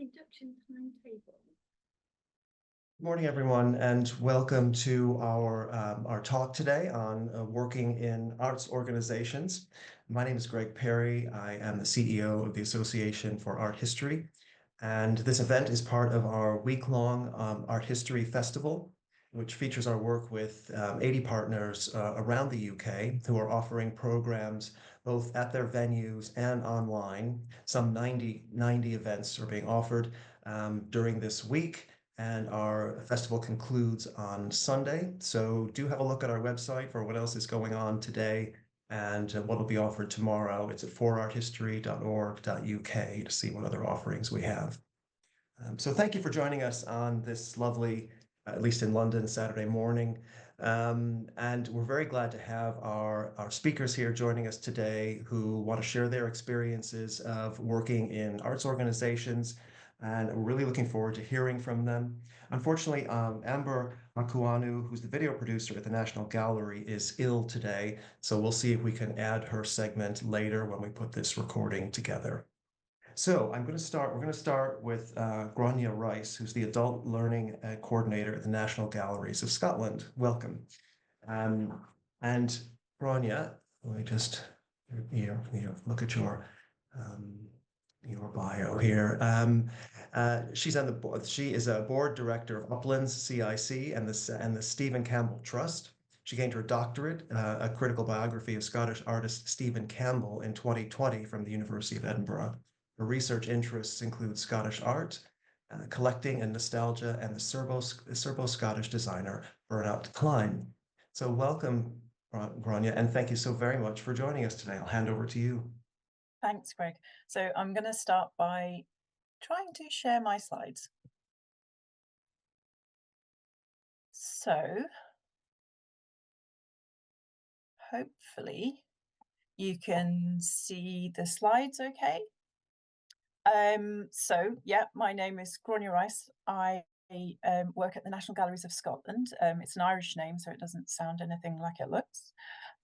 induction timetable. Good morning, everyone, and welcome to our talk today on working in arts organizations. My name is Greg Perry. I am the CEO of the Association for Art History, and this event is part of our week-long Art History Festival, which features our work with 80 partners around the UK who are offering programs both at their venues and online. Some 90 events are being offered during this week. And our festival concludes on Sunday. So do have a look at our website for what else is going on today and what will be offered tomorrow. It's at forarthistory.org.uk to see what other offerings we have. So thank you for joining us on this lovely, at least in London, Saturday morning. And we're very glad to have our speakers here joining us today who want to share their experiences of working in arts organizations, and we're really looking forward to hearing from them. Unfortunately, Amber Makuanu, who's the video producer at the National Gallery, is ill today, so we'll see if we can add her segment later when we put this recording together. So we're going to start with Gráinne Rice, who's the Adult Learning Coordinator at the National Galleries of Scotland. Welcome. And Gráinne, let me just look at your bio here. She's on the board. She is a board director of Uplands CIC and the Stephen Campbell Trust. She gained her doctorate, a critical biography of Scottish artist Stephen Campbell, in 2020 from the University of Edinburgh. Her research interests include Scottish art, collecting and nostalgia, and the Serbo-Scottish designer Bernard Klein. So welcome, Gráinne, and thank you so very much for joining us today. I'll hand over to you. Thanks, Greg. So I'm going to start by trying to share my slides. So hopefully you can see the slides okay. So yeah, my name is Gráinne Rice. I work at the National Galleries of Scotland. It's an Irish name, so it doesn't sound anything like it looks.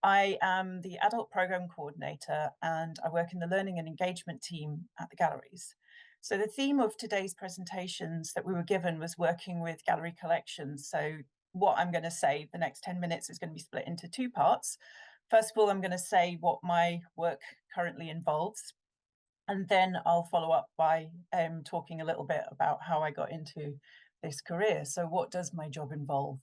I am the Adult Programme Coordinator, and I work in the Learning and Engagement team at the galleries. So the theme of today's presentations that we were given was working with gallery collections. So what I'm going to say, the next 10 minutes is going to be split into two parts. First of all, I'm going to say what my work currently involves, and then I'll follow up by talking a little bit about how I got into this career. So what does my job involve?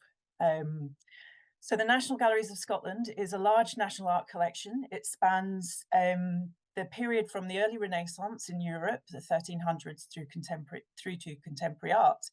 So the National Galleries of Scotland is a large national art collection. It spans the period from the early Renaissance in Europe, the 1300s, through to contemporary art.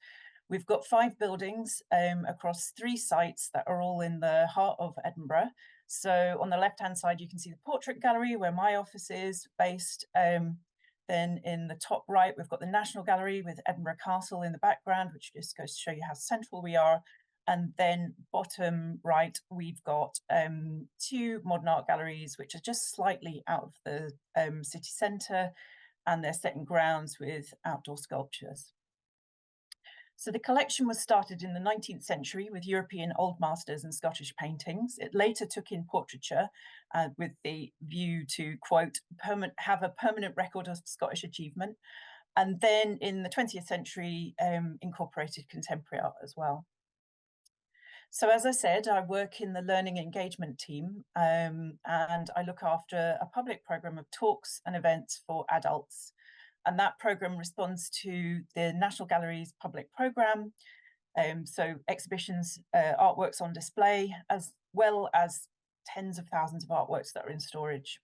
We've got 5 buildings across 3 sites that are all in the heart of Edinburgh. So on the left-hand side, you can see the Portrait Gallery, where my office is based. Then in the top right, we've got the National Gallery with Edinburgh Castle in the background, which just goes to show you how central we are. And then bottom right, we've got 2 modern art galleries, which are just slightly out of the city centre, and they're set in grounds with outdoor sculptures. So the collection was started in the 19th century with European Old Masters and Scottish paintings. It later took in portraiture with the view to, quote, have a permanent record of Scottish achievement. And then in the 20th century, incorporated contemporary art as well. So as I said, I work in the learning engagement team, and I look after a public programme of talks and events for adults. And that programme responds to the National Gallery's public programme, so exhibitions, artworks on display, as well as tens of thousands of artworks that are in storage.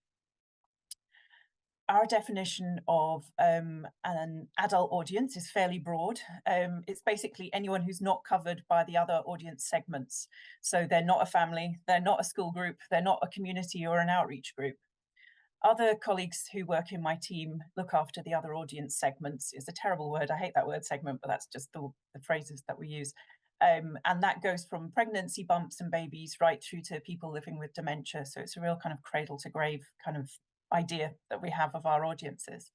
Our definition of an adult audience is fairly broad. It's basically anyone who's not covered by the other audience segments. So they're not a family, they're not a school group, they're not a community or an outreach group. Other colleagues who work in my team look after the other audience segments. It's a terrible word. I hate that word, segment, but that's just the phrases that we use. And that goes from pregnancy bumps and babies right through to people living with dementia. So it's a real kind of cradle to grave kind of idea that we have of our audiences.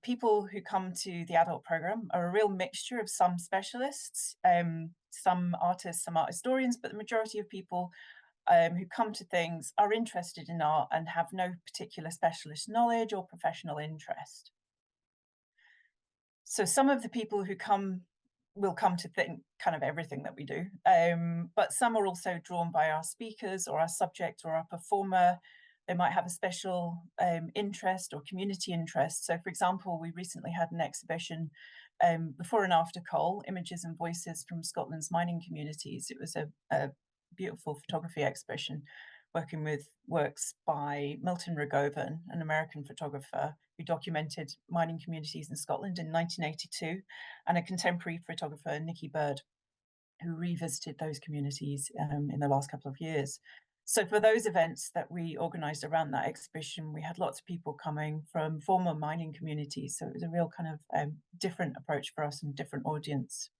People who come to the adult programme are a real mixture of some specialists, some artists, some art historians, but the majority of people who come to things are interested in art and have no particular specialist knowledge or professional interest. So some of the people who come will come to think kind of everything that we do, but some are also drawn by our speakers or our subject or our performer. They might have a special interest or community interest. So, for example, we recently had an exhibition, before and after coal, images and voices from Scotland's mining communities. It was a beautiful photography exhibition working with works by Milton Rogovan, an American photographer who documented mining communities in Scotland in 1982, and a contemporary photographer, Nicky Bird, who revisited those communities in the last couple of years. So for those events that we organised around that exhibition, we had lots of people coming from former mining communities. So it was a real kind of different approach for us and different audience.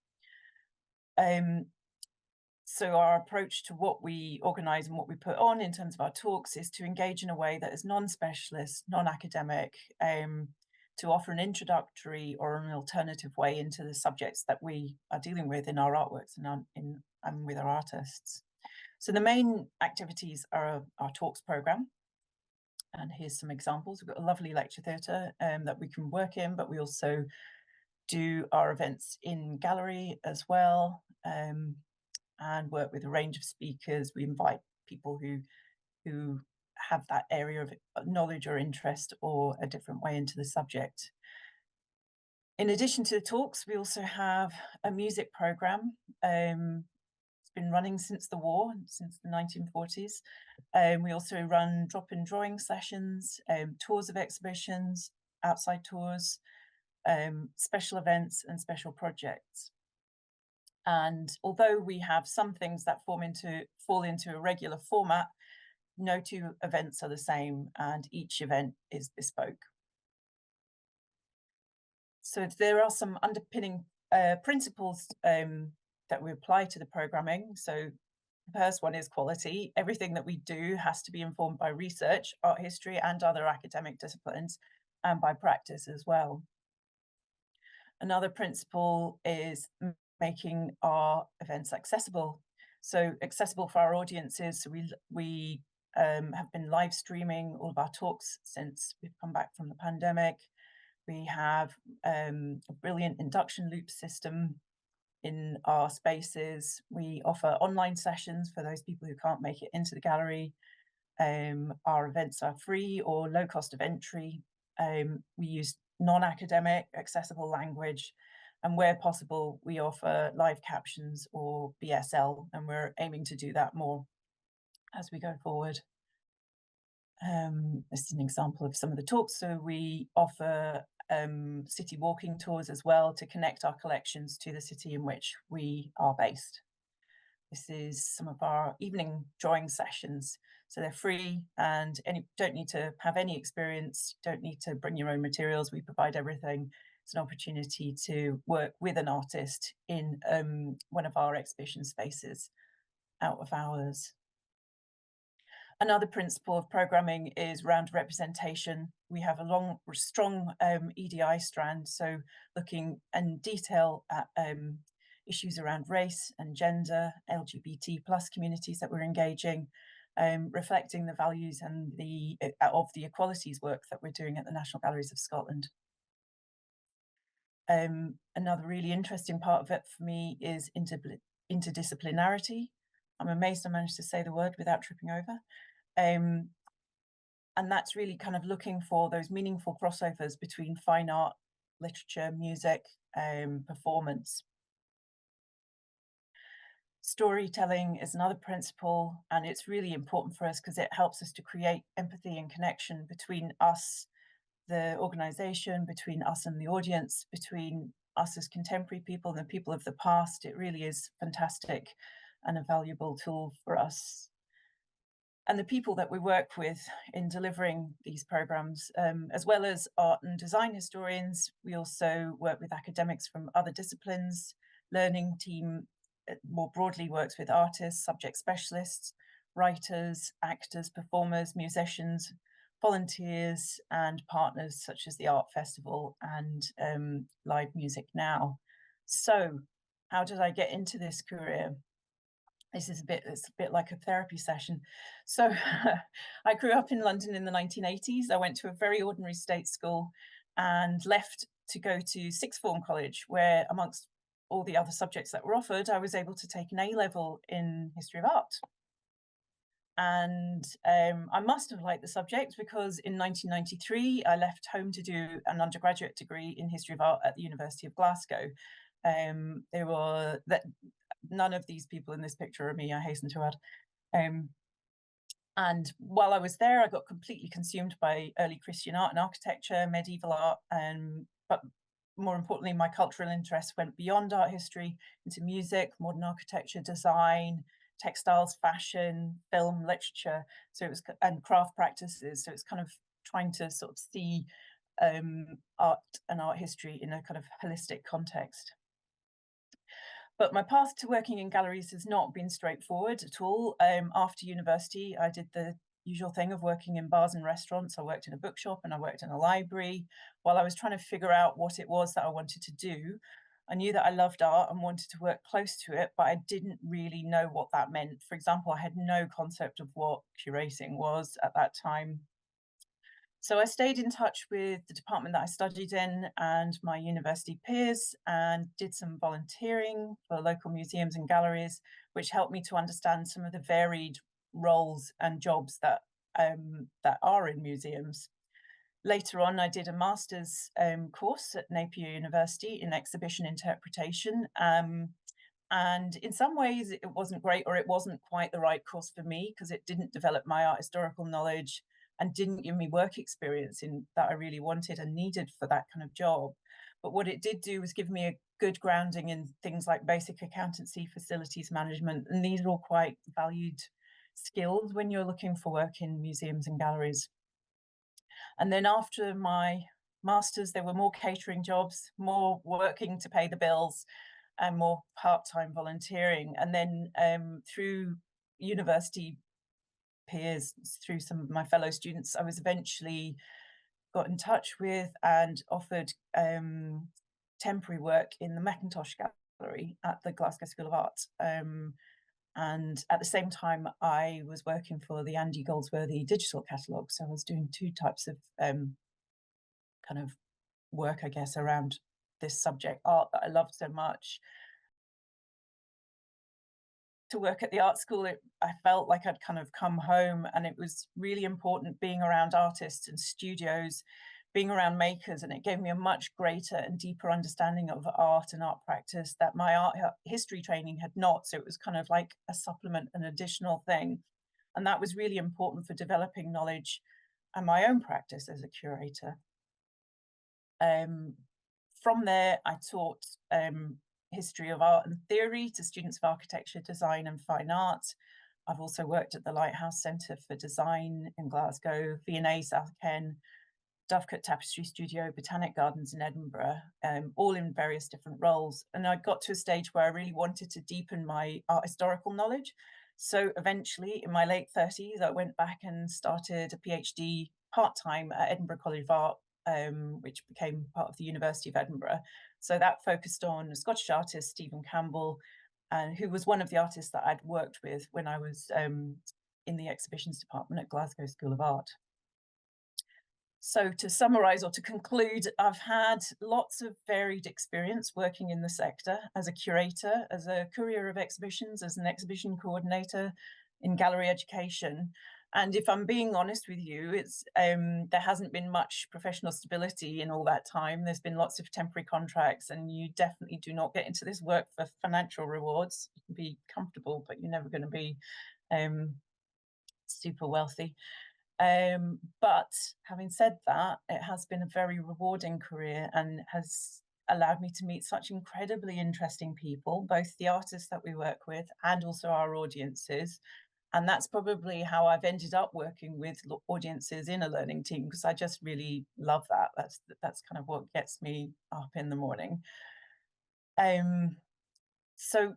So our approach to what we organise and what we put on in terms of our talks is to engage in a way that is non-specialist, non-academic, to offer an introductory or an alternative way into the subjects that we are dealing with in our artworks and with our artists. So the main activities are our talks programme. And here's some examples. We've got a lovely lecture theatre that we can work in, but we also do our events in gallery as well, and work with a range of speakers. We invite people who have that area of knowledge or interest or a different way into the subject. In addition to the talks, we also have a music programme. It's been running since the war, since the 1940s. We also run drop-in drawing sessions, tours of exhibitions, outside tours, special events and special projects. And although we have some things that fall into a regular format, no two events are the same and each event is bespoke. So there are some underpinning principles that we apply to the programming. So the first one is quality. Everything that we do has to be informed by research, art history, and other academic disciplines, and by practice as well. Another principle is making our events accessible. So accessible for our audiences. So we have been live streaming all of our talks since we've come back from the pandemic. We have a brilliant induction loop system in our spaces. We offer online sessions for those people who can't make it into the gallery. Our events are free or low cost of entry. We use non-academic, accessible language. And where possible, we offer live captions or BSL, and we're aiming to do that more as we go forward. This is an example of some of the talks. So we offer city walking tours as well to connect our collections to the city in which we are based. This is some of our evening drawing sessions. So they're free and don't need to have any experience, don't need to bring your own materials. We provide everything. It's an opportunity to work with an artist in one of our exhibition spaces out of hours. Another principle of programming is around representation. We have a strong EDI strand, so looking in detail at issues around race and gender, LGBT plus communities that we're engaging, reflecting the values and of the equalities work that we're doing at the National Galleries of Scotland. Another really interesting part of it for me is interdisciplinarity. I'm amazed I managed to say the word without tripping over. And that's really kind of looking for those meaningful crossovers between fine art, literature, music, performance. Storytelling is another principle, and it's really important for us because it helps us to create empathy and connection between us, the organisation, between us and the audience, between us as contemporary people and the people of the past. It really is fantastic and a valuable tool for us. And the people that we work with in delivering these programmes, as well as art and design historians, we also work with academics from other disciplines. Learning team more broadly works with artists, subject specialists, writers, actors, performers, musicians, volunteers, and partners such as the Art Festival and Live Music Now. So how did I get into this career? It's a bit like a therapy session. So I grew up in London in the 1980s. I went to a very ordinary state school and left to go to sixth form college, where amongst all the other subjects that were offered, I was able to take an A-level in history of art. And I must have liked the subject, because in 1993, I left home to do an undergraduate degree in history of art at the University of Glasgow. None of these people in this picture are me, I hasten to add. And while I was there, I got completely consumed by early Christian art and architecture, medieval art, but more importantly, my cultural interests went beyond art history into music, modern architecture, design, textiles, fashion, film, literature, and craft practices. So it's kind of trying to sort of see art and art history in a kind of holistic context. But my path to working in galleries has not been straightforward at all. After university, I did the usual thing of working in bars and restaurants. I worked in a bookshop and I worked in a library. While I was trying to figure out what it was that I wanted to do, I knew that I loved art and wanted to work close to it, but I didn't really know what that meant. For example, I had no concept of what curating was at that time. So I stayed in touch with the department that I studied in and my university peers, and did some volunteering for local museums and galleries, which helped me to understand some of the varied roles and jobs that are in museums. Later on, I did a master's course at Napier University in exhibition interpretation. And in some ways it wasn't great, or it wasn't quite the right course for me, because it didn't develop my art historical knowledge and didn't give me work experience in that I really wanted and needed for that kind of job. But what it did do was give me a good grounding in things like basic accountancy, facilities management, and these are all quite valued skills when you're looking for work in museums and galleries. And then after my master's, there were more catering jobs, more working to pay the bills, and more part-time volunteering. And then through university peers, through some of my fellow students, I was eventually got in touch with and offered temporary work in the Mackintosh Gallery at the Glasgow School of Art. And at the same time, I was working for the Andy Goldsworthy digital catalogue. So I was doing two types of kind of work, I guess, around this subject, art, that I loved so much. To work at the art school, I felt like I'd kind of come home, and it was really important being around artists and studios, being around makers, and it gave me a much greater and deeper understanding of art and art practice that my art history training had not. So it was kind of like a supplement, an additional thing. And that was really important for developing knowledge and my own practice as a curator. From there, I taught history of art and theory to students of architecture, design and fine art. I've also worked at the Lighthouse Centre for Design in Glasgow, V&A South Ken, Dovecote Tapestry Studio, Botanic Gardens in Edinburgh, all in various different roles. And I got to a stage where I really wanted to deepen my art historical knowledge. So eventually, in my late 30s, I went back and started a PhD part-time at Edinburgh College of Art, which became part of the University of Edinburgh. So that focused on a Scottish artist, Stephen Campbell, who was one of the artists that I'd worked with when I was in the exhibitions department at Glasgow School of Art. So to summarize or to conclude, I've had lots of varied experience working in the sector as a curator, as a courier of exhibitions, as an exhibition coordinator in gallery education. And if I'm being honest with you, it's there hasn't been much professional stability in all that time. There's been lots of temporary contracts, and you definitely do not get into this work for financial rewards. You can be comfortable, but you're never going to be super wealthy. But having said that, it has been a very rewarding career and has allowed me to meet such incredibly interesting people, both the artists that we work with and also our audiences. And that's probably how I've ended up working with audiences in a learning team, because I just really love that. That's kind of what gets me up in the morning. So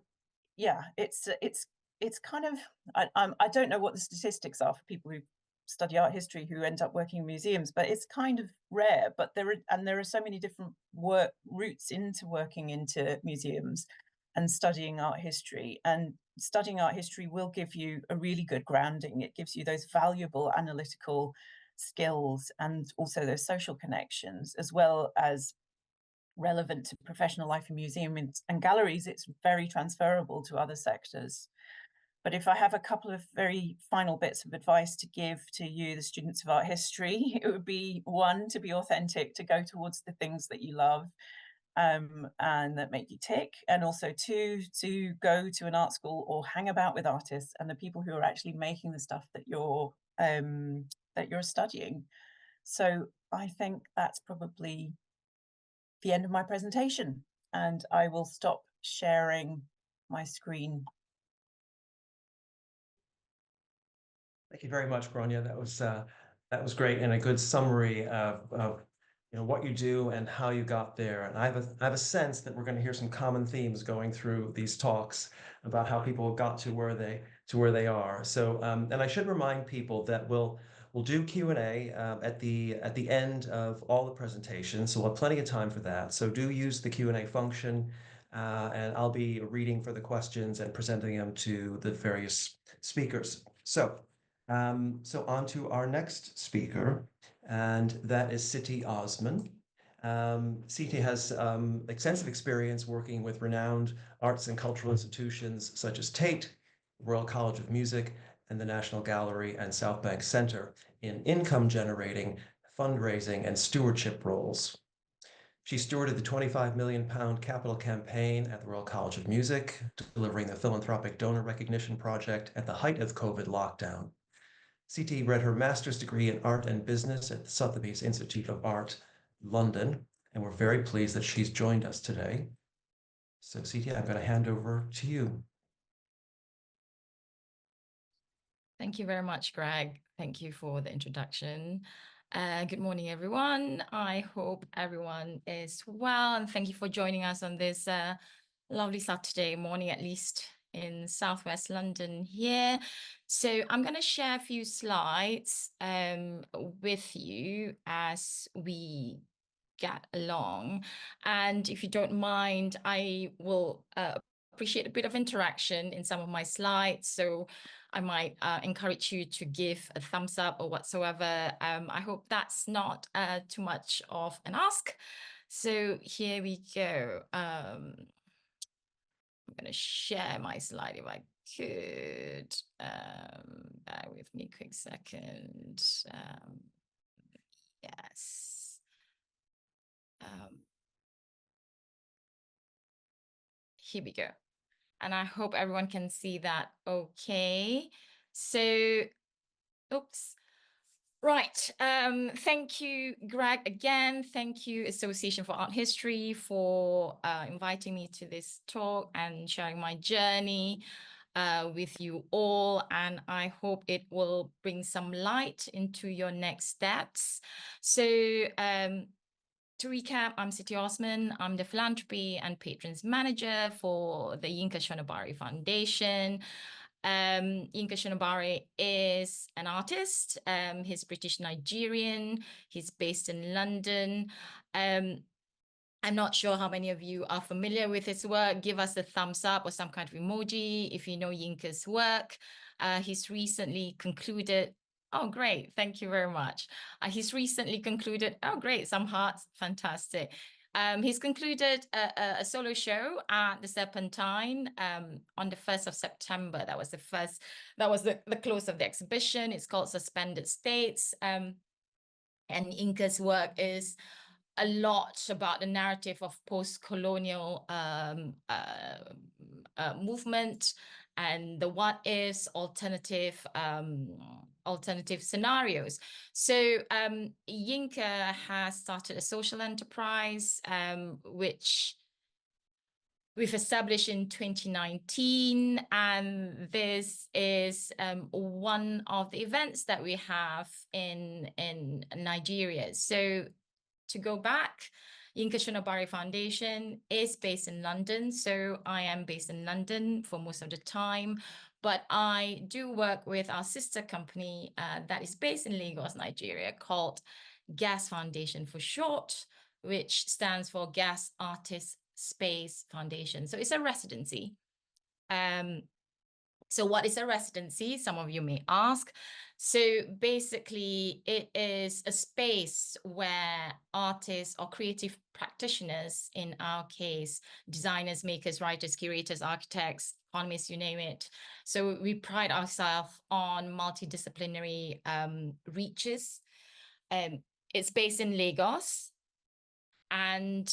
yeah, it's kind of, I don't know what the statistics are for people who study art history who end up working in museums, but it's kind of rare. But there are so many different routes into working into museums and studying art history. And studying art history will give you a really good grounding. It gives you those valuable analytical skills and also those social connections, as well as relevant to professional life in museums and galleries, it's very transferable to other sectors. But if I have a couple of very final bits of advice to give to you, the students of art history, it would be one, to be authentic, to go towards the things that you love and that make you tick. And also two, to go to an art school or hang about with artists and the people who are actually making the stuff that you're studying. So I think that's probably the end of my presentation, and I will stop sharing my screen. Thank you very much, Bronya. That was great and a good summary of what you do and how you got there. And I have a sense that we're going to hear some common themes going through these talks about how people got to where they are. So and I should remind people that we'll do Q&A at the end of all the presentations. So we'll have plenty of time for that. So do use the Q&A function. And I'll be reading for the questions and presenting them to the various speakers. So on to our next speaker, and that is Siti Osman. Siti has extensive experience working with renowned arts and cultural institutions such as Tate, Royal College of Music, and the National Gallery and South Bank Centre in income generating, fundraising, and stewardship roles. She stewarded the £25 million capital campaign at the Royal College of Music, delivering the philanthropic donor recognition project at the height of COVID lockdown. Siti read her master's degree in art and business at the Sotheby's Institute of Art, London, and we're very pleased that she's joined us today. So Siti, I'm going to hand over to you. Thank you very much, Greg. Thank you for the introduction. Good morning, everyone. I hope everyone is well, and thank you for joining us on this lovely Saturday morning, at least in Southwest London here. So I'm going to share a few slides with you as we get along. And if you don't mind, I will appreciate a bit of interaction in some of my slides. So I might encourage you to give a thumbs up or whatsoever. I hope that's not too much of an ask. So here we go. I'm going to share my slide if I could. Bear with me a quick second. Yes. Here we go. And I hope everyone can see that okay. So, oops. Right. Thank you, Greg, again. Thank you, Association for Art History, for inviting me to this talk and sharing my journey with you all. And I hope it will bring some light into your next steps. So, to recap, I'm Siti Osman. I'm the Philanthropy and Patrons Manager for the Yinka Shonibari Foundation. Yinka Shonibari is an artist. He's British Nigerian. He's based in London. I'm not sure how many of you are familiar with his work. Give us a thumbs up or some kind of emoji if you know Yinka's work. He's recently concluded. Oh, great. Thank you very much. He's recently concluded. Oh, great. Some hearts. Fantastic. He's concluded a solo show at the Serpentine on the 1st of September. That was the close of the exhibition. It's called Suspended States. And Yinka's work is a lot about the narrative of post-colonial movement and the what ifs, alternative scenarios. So Yinka has started a social enterprise, which we've established in 2019, and this is one of the events that we have in Nigeria. So to go back, Yinka Shonibari Foundation is based in London. So I am based in London for most of the time, but I do work with our sister company that is based in Lagos, Nigeria, called GAS Foundation for short, which stands for GAS Artist Space Foundation. So it's a residency. So what is a residency? Some of you may ask. So basically, it is a space where artists or creative practitioners, in our case, designers, makers, writers, curators, architects, economists, you name it. So we pride ourselves on multidisciplinary reaches. It's based in Lagos, and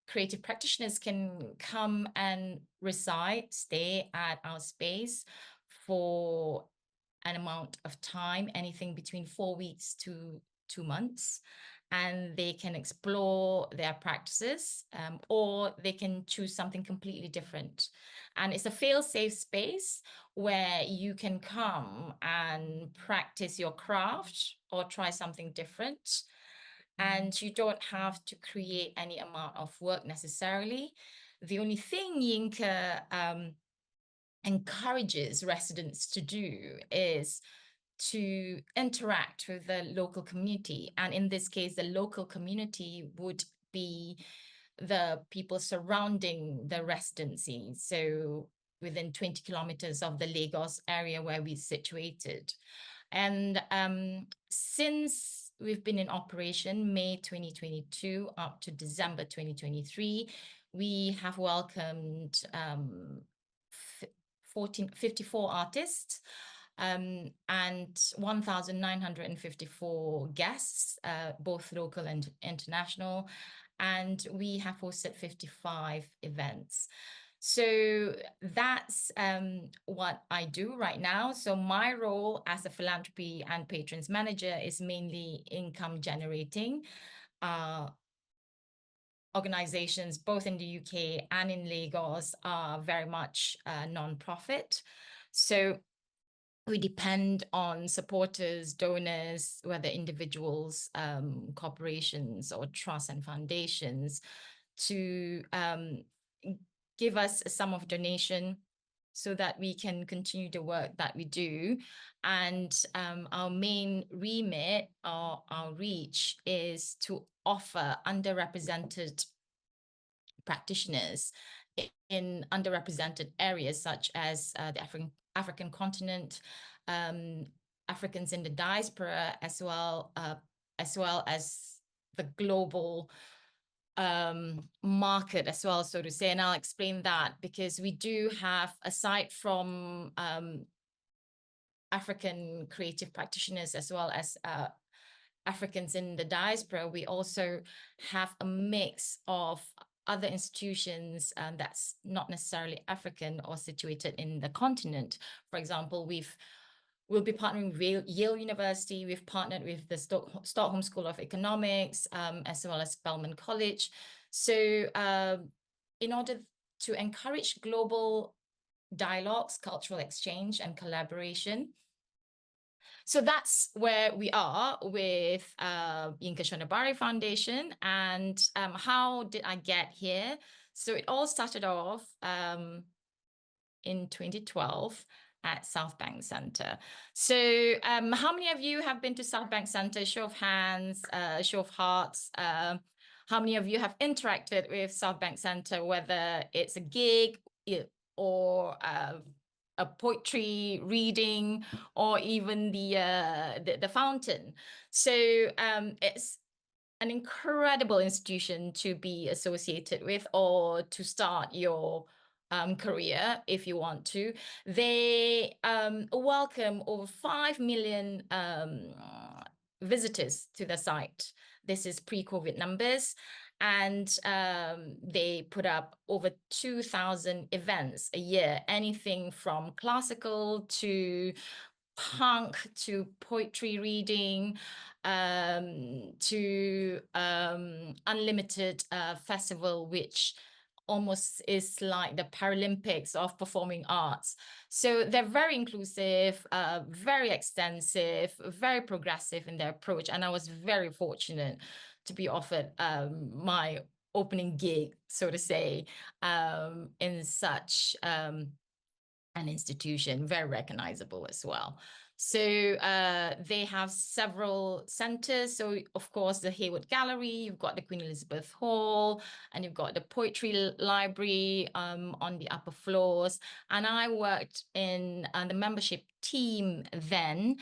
creative practitioners can come and reside, stay at our space for an amount of time, anything between 4 weeks to 2 months. And they can explore their practices, or they can choose something completely different. And it's a fail-safe space where you can come and practice your craft or try something different. And you don't have to create any amount of work necessarily. The only thing Yinka encourages residents to do is to interact with the local community. And in this case, the local community would be the people surrounding the residency. So within 20 kilometers of the Lagos area where we're situated. And since we've been in operation May 2022 up to December 2023, we have welcomed 54 artists and 1,954 guests, both local and international. And we have hosted 55 events. So that's what I do right now. So my role as a philanthropy and patrons manager is mainly income generating. Organizations both in the UK and in Lagos are very much non-profit. So we depend on supporters, donors, whether individuals, corporations, or trusts and foundations, to give us a sum of donation so that we can continue the work that we do. And our main remit or our reach is to offer underrepresented practitioners in underrepresented areas such as the African continent, Africans in the diaspora, as well as the global market as well, so to say. And I'll explain that, because we do have, aside from African creative practitioners as well as Africans in the diaspora, we also have a mix of other institutions that's not necessarily African or situated in the continent. For example, we'll be partnering with Yale University. We've partnered with the Stockholm School of Economics, as well as Spelman College. So in order to encourage global dialogues, cultural exchange, and collaboration. So that's where we are with Yinka Shonibare Foundation. And how did I get here? So it all started off in 2012 at South Bank Center. So how many of you have been to South Bank Center? Show of hands, show of hearts. How many of you have interacted with South Bank Center, whether it's a gig or a poetry reading, or even the fountain? So it's an incredible institution to be associated with, or to start your career if you want to. They welcome over 5 million visitors to the site. This is pre-COVID numbers. And they put up over 2,000 events a year, anything from classical to punk to poetry reading, to Unlimited Festival, which almost is like the Paralympics of performing arts. So they're very inclusive, very extensive, very progressive in their approach. And I was very fortunate to be offered my opening gig, so to say, in such an institution, very recognizable as well. So they have several centers. So of course, the Hayward Gallery, you've got the Queen Elizabeth Hall, and you've got the Poetry Library on the upper floors. And I worked in the membership team then,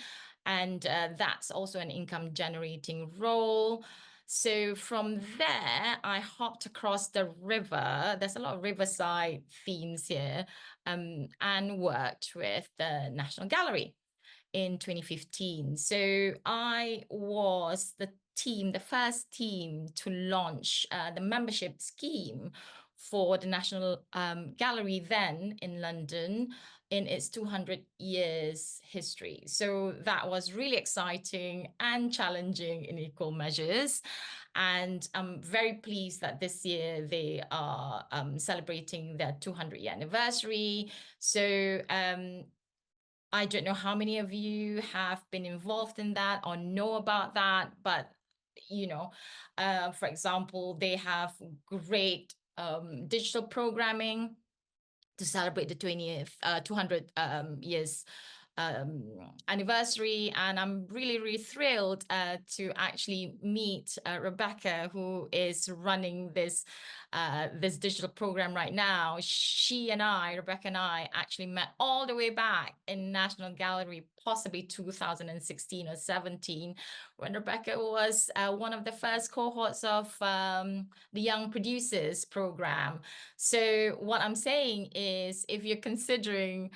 and that's also an income generating role. So from there, I hopped across the river. There's a lot of riverside themes here, and worked with the National Gallery in 2015. So I was the first team to launch the membership scheme for the National Gallery then in London in its 200 years history. So that was really exciting and challenging in equal measures. And I'm very pleased that this year they are celebrating their 200-year anniversary. So I don't know how many of you have been involved in that or know about that, but you know, for example, they have great digital programming to celebrate the 200 years anniversary. And I'm really, really thrilled to actually meet Rebecca, who is running this digital program right now. Rebecca and I actually met all the way back in National Gallery, possibly 2016 or 17, when Rebecca was one of the first cohorts of the Young Producers program. So what I'm saying is, if you're considering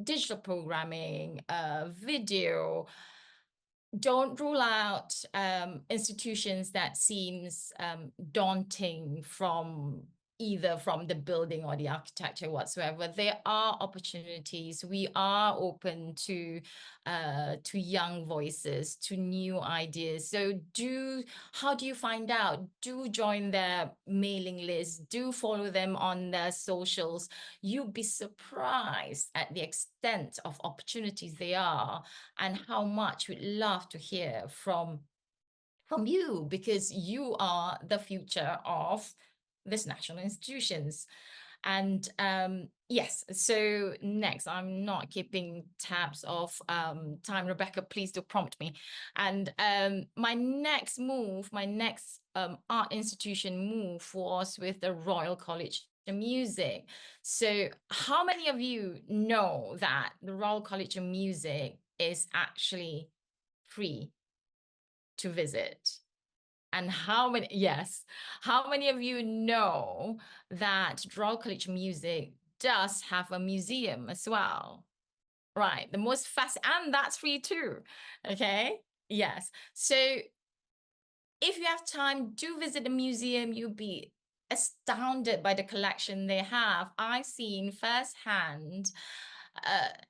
digital programming, video, don't rule out institutions that seems daunting from either from the building or the architecture whatsoever. There are opportunities. We are open to young voices, to new ideas. So how do you find out? Do join their mailing list. Do follow them on their socials. You'd be surprised at the extent of opportunities they are, and how much we'd love to hear from you, because you are the future of these national institutions. And yes, so next, I'm not keeping tabs of time. Rebecca, please do prompt me. And my next art institution move was with the Royal College of Music. So how many of you know that the Royal College of Music is actually free to visit? And how many of you know that Royal College of Music does have a museum as well? Right, and that's free too, okay? Yes, so if you have time, do visit the museum. You'll be astounded by the collection they have. I've seen firsthand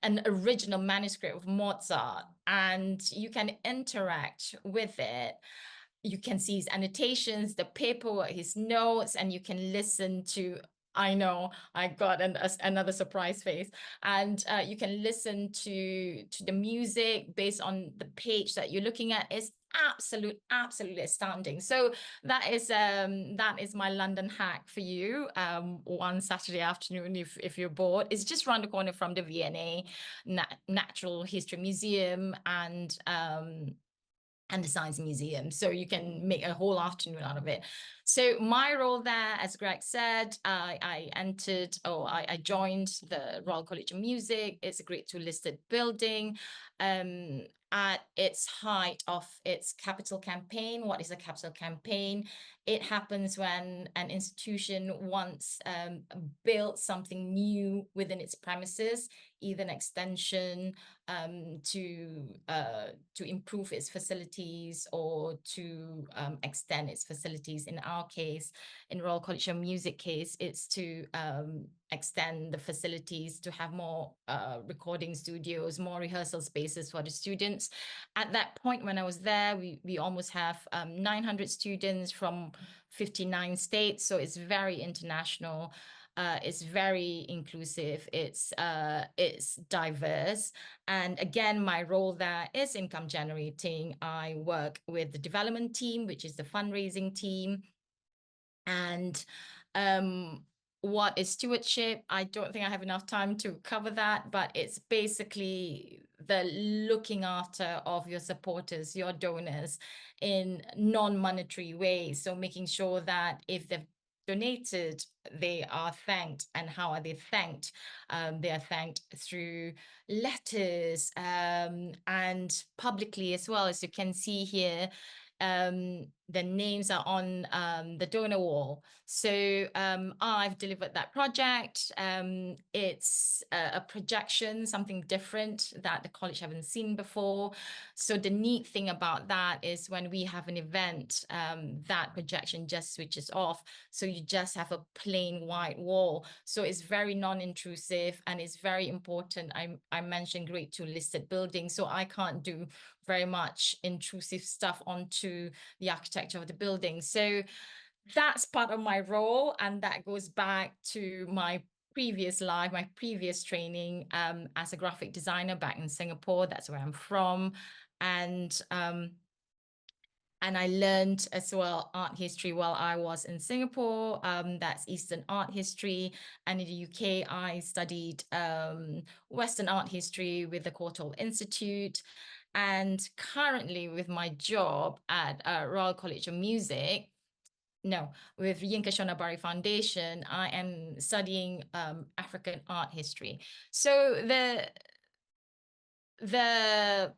an original manuscript of Mozart, and you can interact with it. You can see his annotations, the paperwork, his notes, and you can listen to, I know I got another surprise face, and you can listen to the music based on the page that you're looking at. Is absolutely astounding. So that is my London hack for you. One Saturday afternoon, if you're bored, it's just around the corner from the V&A Natural History Museum and the Science Museum. So you can make a whole afternoon out of it. So my role there, as Greg said, I joined the Royal College of Music. It's a Grade II listed building. At its height of its capital campaign. What is a capital campaign? It happens when an institution wants built something new within its premises, either an extension to improve its facilities or to extend its facilities. In our case, in Royal College of Music case, it's to extend the facilities to have more recording studios, more rehearsal spaces for the students. At that point when I was there, we almost have 900 students from 59 states. So it's very international. It's very inclusive. It's diverse. And again, my role there is income generating. I work with the development team, which is the fundraising team. And what is stewardship? I don't think I have enough time to cover that, but it's basically the looking after of your supporters, your donors in non-monetary ways. So making sure that if they've donated, they are thanked. And how are they thanked? They are thanked through letters and publicly as well. As you can see here, the names are on the donor wall. So I've delivered that project. It's a projection, something different that the college haven't seen before. So the neat thing about that is when we have an event, that projection just switches off. So you just have a plain white wall. So it's very non-intrusive and it's very important. I mentioned grade 2 listed buildings, so I can't do very much intrusive stuff onto the architecture of the building. So that's part of my role, and that goes back to my previous life, my previous training as a graphic designer back in Singapore. That's where I'm from. And I learned as well art history while I was in Singapore. That's Eastern art history. And in the UK, I studied Western art history with the Courtauld Institute. And currently with my job at Royal College of Music, with Yinka Shonabari Foundation, I am studying African art history. So the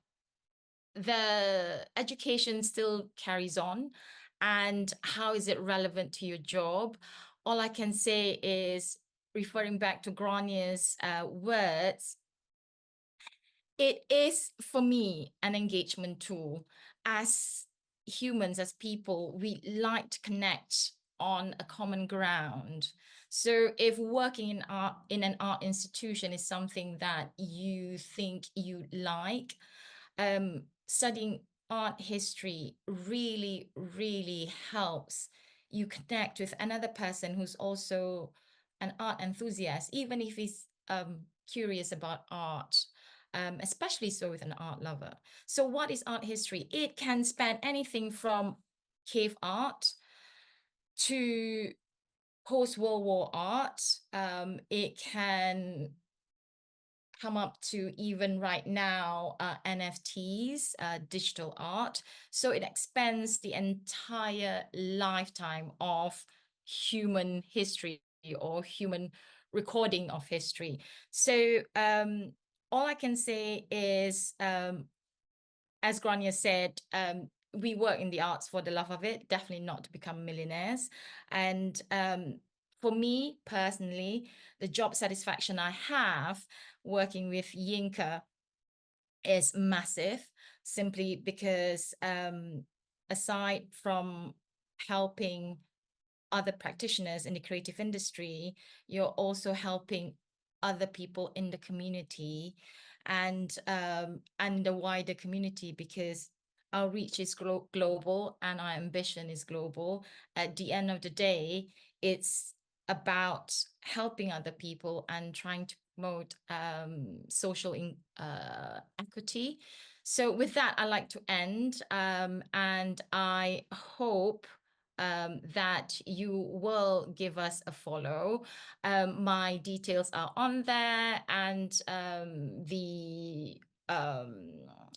education still carries on. And how is it relevant to your job? All I can say is, referring back to Grania's words, it is, for me, an engagement tool. As humans, as people, we like to connect on a common ground. So if working in an art institution is something that you think you like, studying art history really, really helps you connect with another person who's also an art enthusiast, even if he's curious about art. Especially so with an art lover. So what is art history? It can span anything from cave art to post-World War art. It can come up to even right now NFTs, digital art. So it expands the entire lifetime of human history or human recording of history. So all I can say is, as Grania said, we work in the arts for the love of it, definitely not to become millionaires. And for me personally, the job satisfaction I have working with Yinka is massive, simply because aside from helping other practitioners in the creative industry, you're also helping other people in the community and the wider community, because our reach is global and our ambition is global. At the end of the day, it's about helping other people and trying to promote social equity. So with that, I'd like to end, and I hope that you will give us a follow. My details are on there, and the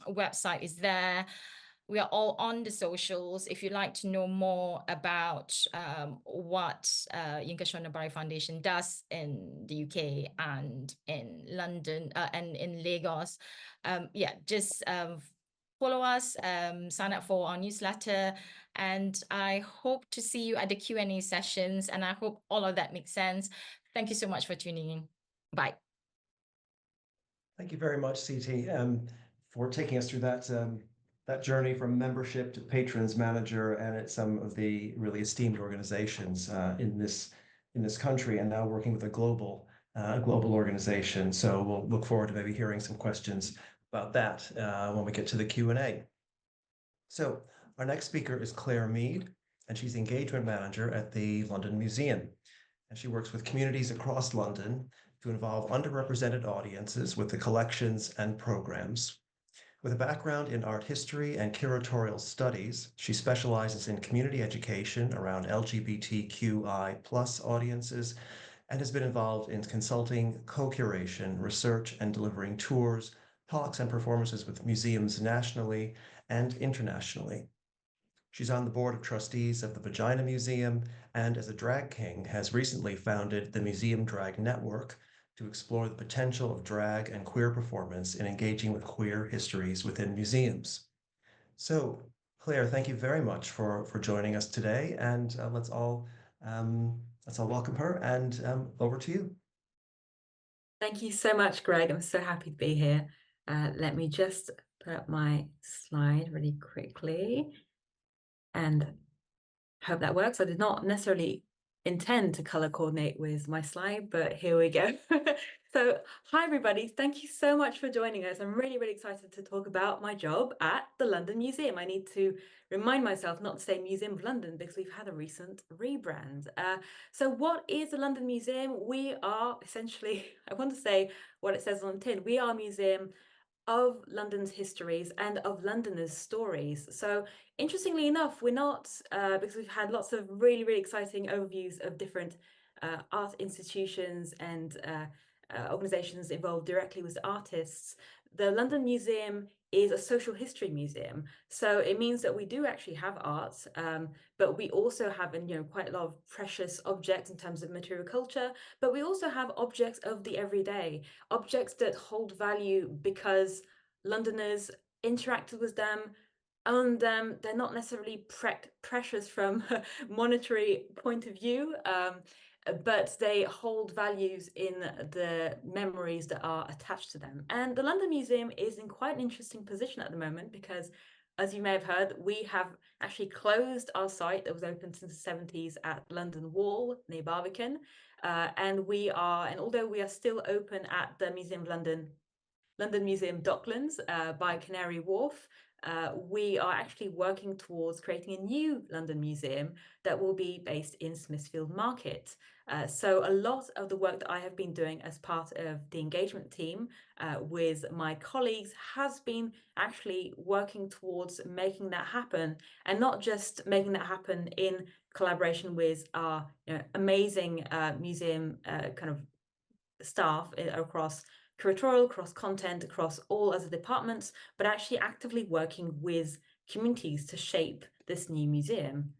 website is there. We are all on the socials. If you'd like to know more about what Yinka Shonabari Foundation does in the UK and in London and in Lagos, just follow us, sign up for our newsletter, and I hope to see you at the Q&A sessions, and I hope all of that makes sense. Thank you so much for tuning in. Bye. Thank you very much, CT, for taking us through that journey from membership to patrons manager, and at some of the really esteemed organizations in this country, and now working with a global organization. So we'll look forward to maybe hearing some questions about that when we get to the Q&A. So our next speaker is Claire Mead, and she's the engagement manager at the London Museum. And she works with communities across London to involve underrepresented audiences with the collections and programs. With a background in art history and curatorial studies, she specializes in community education around LGBTQI+ audiences and has been involved in consulting, co-curation, research, and delivering tours, talks, and performances with museums nationally and internationally. She's on the board of trustees of the Vagina Museum, and as a drag king, has recently founded the Museum Drag Network to explore the potential of drag and queer performance in engaging with queer histories within museums. So, Claire, thank you very much for joining us today, and let's all welcome her. And over to you. Thank you so much, Greg. I'm so happy to be here. Let me just put up my slide really quickly and hope that works. I did not necessarily intend to color coordinate with my slide, but here we go. So hi, everybody. Thank you so much for joining us. I'm really, really excited to talk about my job at the London Museum. I need to remind myself not to say Museum of London because we've had a recent rebrand. So what is the London Museum? We are essentially, I want to say what it says on the tin, we are a museum of London's histories and of Londoners' stories. So interestingly enough, we're not, because we've had lots of really, really exciting overviews of different art institutions and organizations involved directly with artists. The London Museum is a social history museum. So it means that we do actually have art, but we also have, quite a lot of precious objects in terms of material culture, but we also have objects of the everyday, objects that hold value because Londoners interacted with them, own them. They're not necessarily precious from a monetary point of view, but they hold values in the memories that are attached to them. And the London Museum is in quite an interesting position at the moment because, as you may have heard, we have actually closed our site that was open since the 70s at London Wall near Barbican. And although we are still open at the Museum of London Museum Docklands by Canary Wharf, we are actually working towards creating a new London Museum that will be based in Smithfield Market. So a lot of the work that I have been doing as part of the engagement team with my colleagues has been actually working towards making that happen, and not just making that happen in collaboration with our amazing museum kind of staff across curatorial, across content, across all other departments, but actually actively working with communities to shape this new museum.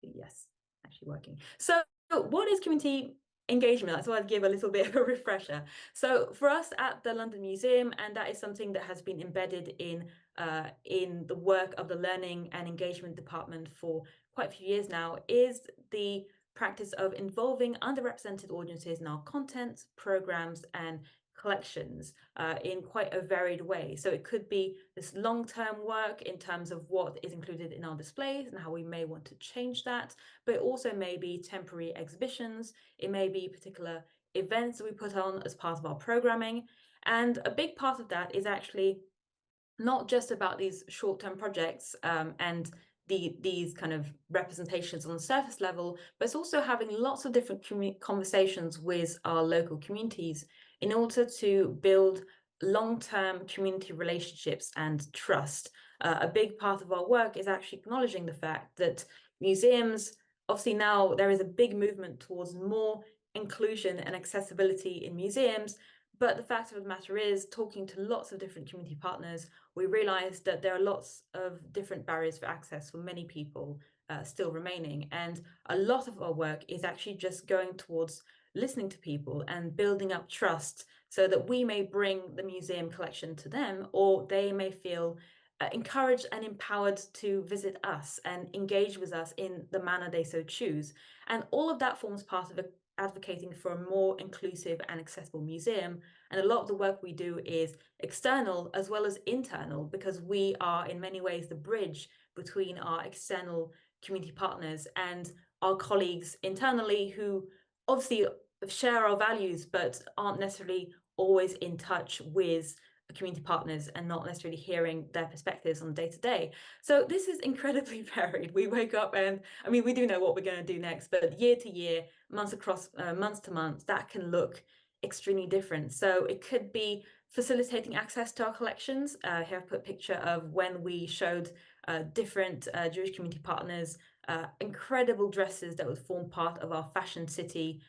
Yes, actually working. So what is community engagement? That's why I'd give a little bit of a refresher. So for us at the London Museum, and that is something that has been embedded in the work of the Learning and Engagement Department for quite a few years now, is the practice of involving underrepresented audiences in our content, programs, and collections in quite a varied way. So it could be this long-term work in terms of what is included in our displays and how we may want to change that, but it also may be temporary exhibitions, it may be particular events that we put on as part of our programming. And a big part of that is actually not just about these short-term projects and these kind of representations on the surface level, but it's also having lots of different conversations with our local communities in order to build long-term community relationships and trust. A big part of our work is actually acknowledging the fact that museums, obviously now there is a big movement towards more inclusion and accessibility in museums, but the fact of the matter is, talking to lots of different community partners, we realized that there are lots of different barriers for access for many people still remaining. And a lot of our work is actually just going towards listening to people and building up trust so that we may bring the museum collection to them, or they may feel encouraged and empowered to visit us and engage with us in the manner they so choose. And all of that forms part of advocating for a more inclusive and accessible museum. And a lot of the work we do is external as well as internal, because we are in many ways the bridge between our external community partners and our colleagues internally, who obviously share our values but aren't necessarily always in touch with community partners and not necessarily hearing their perspectives on day to day. So this is incredibly varied. We wake up and, I mean, we do know what we're going to do next, but year to year, months to month, that can look extremely different. So it could be facilitating access to our collections. Here I've put a picture of when we showed different Jewish community partners incredible dresses that would form part of our Fashion City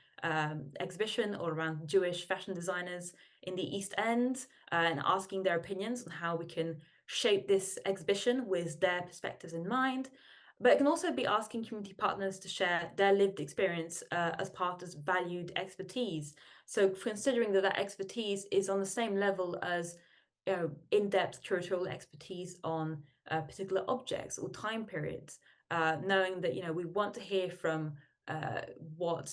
exhibition all around Jewish fashion designers in the East End, and asking their opinions on how we can shape this exhibition with their perspectives in mind. But it can also be asking community partners to share their lived experience as part of valued expertise. So considering that that expertise is on the same level as in-depth curatorial expertise on particular objects or time periods, knowing that we want to hear from what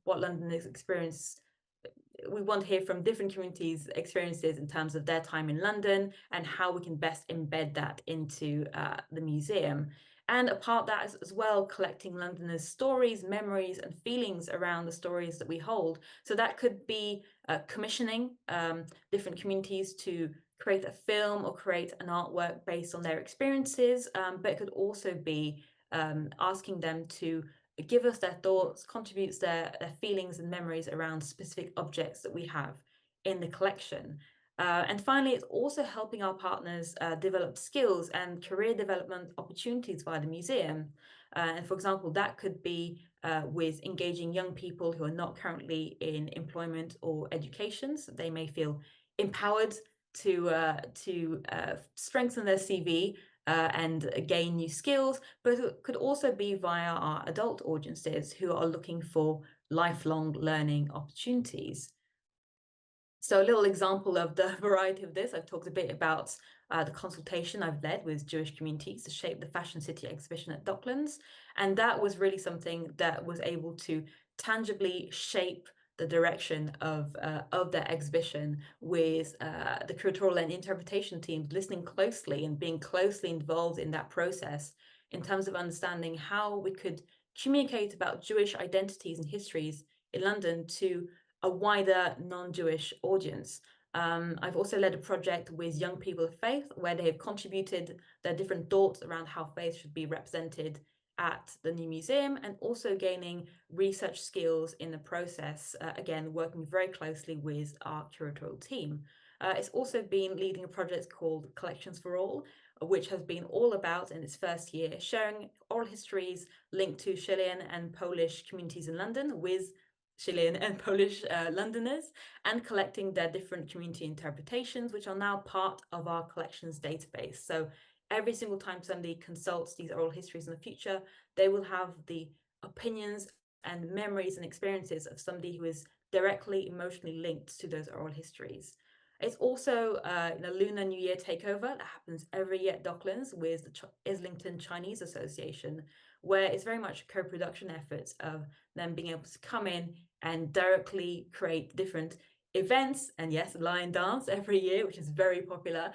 Londoners experience. We want to hear from different communities' experiences in terms of their time in London and how we can best embed that into the museum. And a part of that is as well collecting Londoners' stories, memories, and feelings around the stories that we hold. So that could be commissioning different communities to create a film or create an artwork based on their experiences, but it could also be asking them to give us their thoughts, contributes their feelings and memories around specific objects that we have in the collection. And finally, it's also helping our partners develop skills and career development opportunities via the museum. And for example, that could be with engaging young people who are not currently in employment or education, so they may feel empowered to strengthen their CV and gain new skills, but it could also be via our adult audiences who are looking for lifelong learning opportunities. So a little example of the variety of this, I've talked a bit about the consultation I've led with Jewish communities to shape the Fashion City exhibition at Docklands. And that was really something that was able to tangibly shape the direction of their exhibition, with the curatorial and interpretation teams listening closely and being closely involved in that process in terms of understanding how we could communicate about Jewish identities and histories in London to a wider non-Jewish audience. I've also led a project with young people of faith where they have contributed their different thoughts around how faith should be represented at the new museum, and also gaining research skills in the process, again, working very closely with our curatorial team. It's also been leading a project called Collections for All, which has been all about, in its first year, sharing oral histories linked to Chilean and Polish communities in London with Chilean and Polish Londoners, and collecting their different community interpretations, which are now part of our collections database. So every single time somebody consults these oral histories in the future, they will have the opinions and memories and experiences of somebody who is directly emotionally linked to those oral histories. It's also Lunar New Year takeover that happens every year at Docklands with the Islington Chinese Association, where it's very much a co-production effort of them being able to come in and directly create different events, and yes, lion dance every year, which is very popular,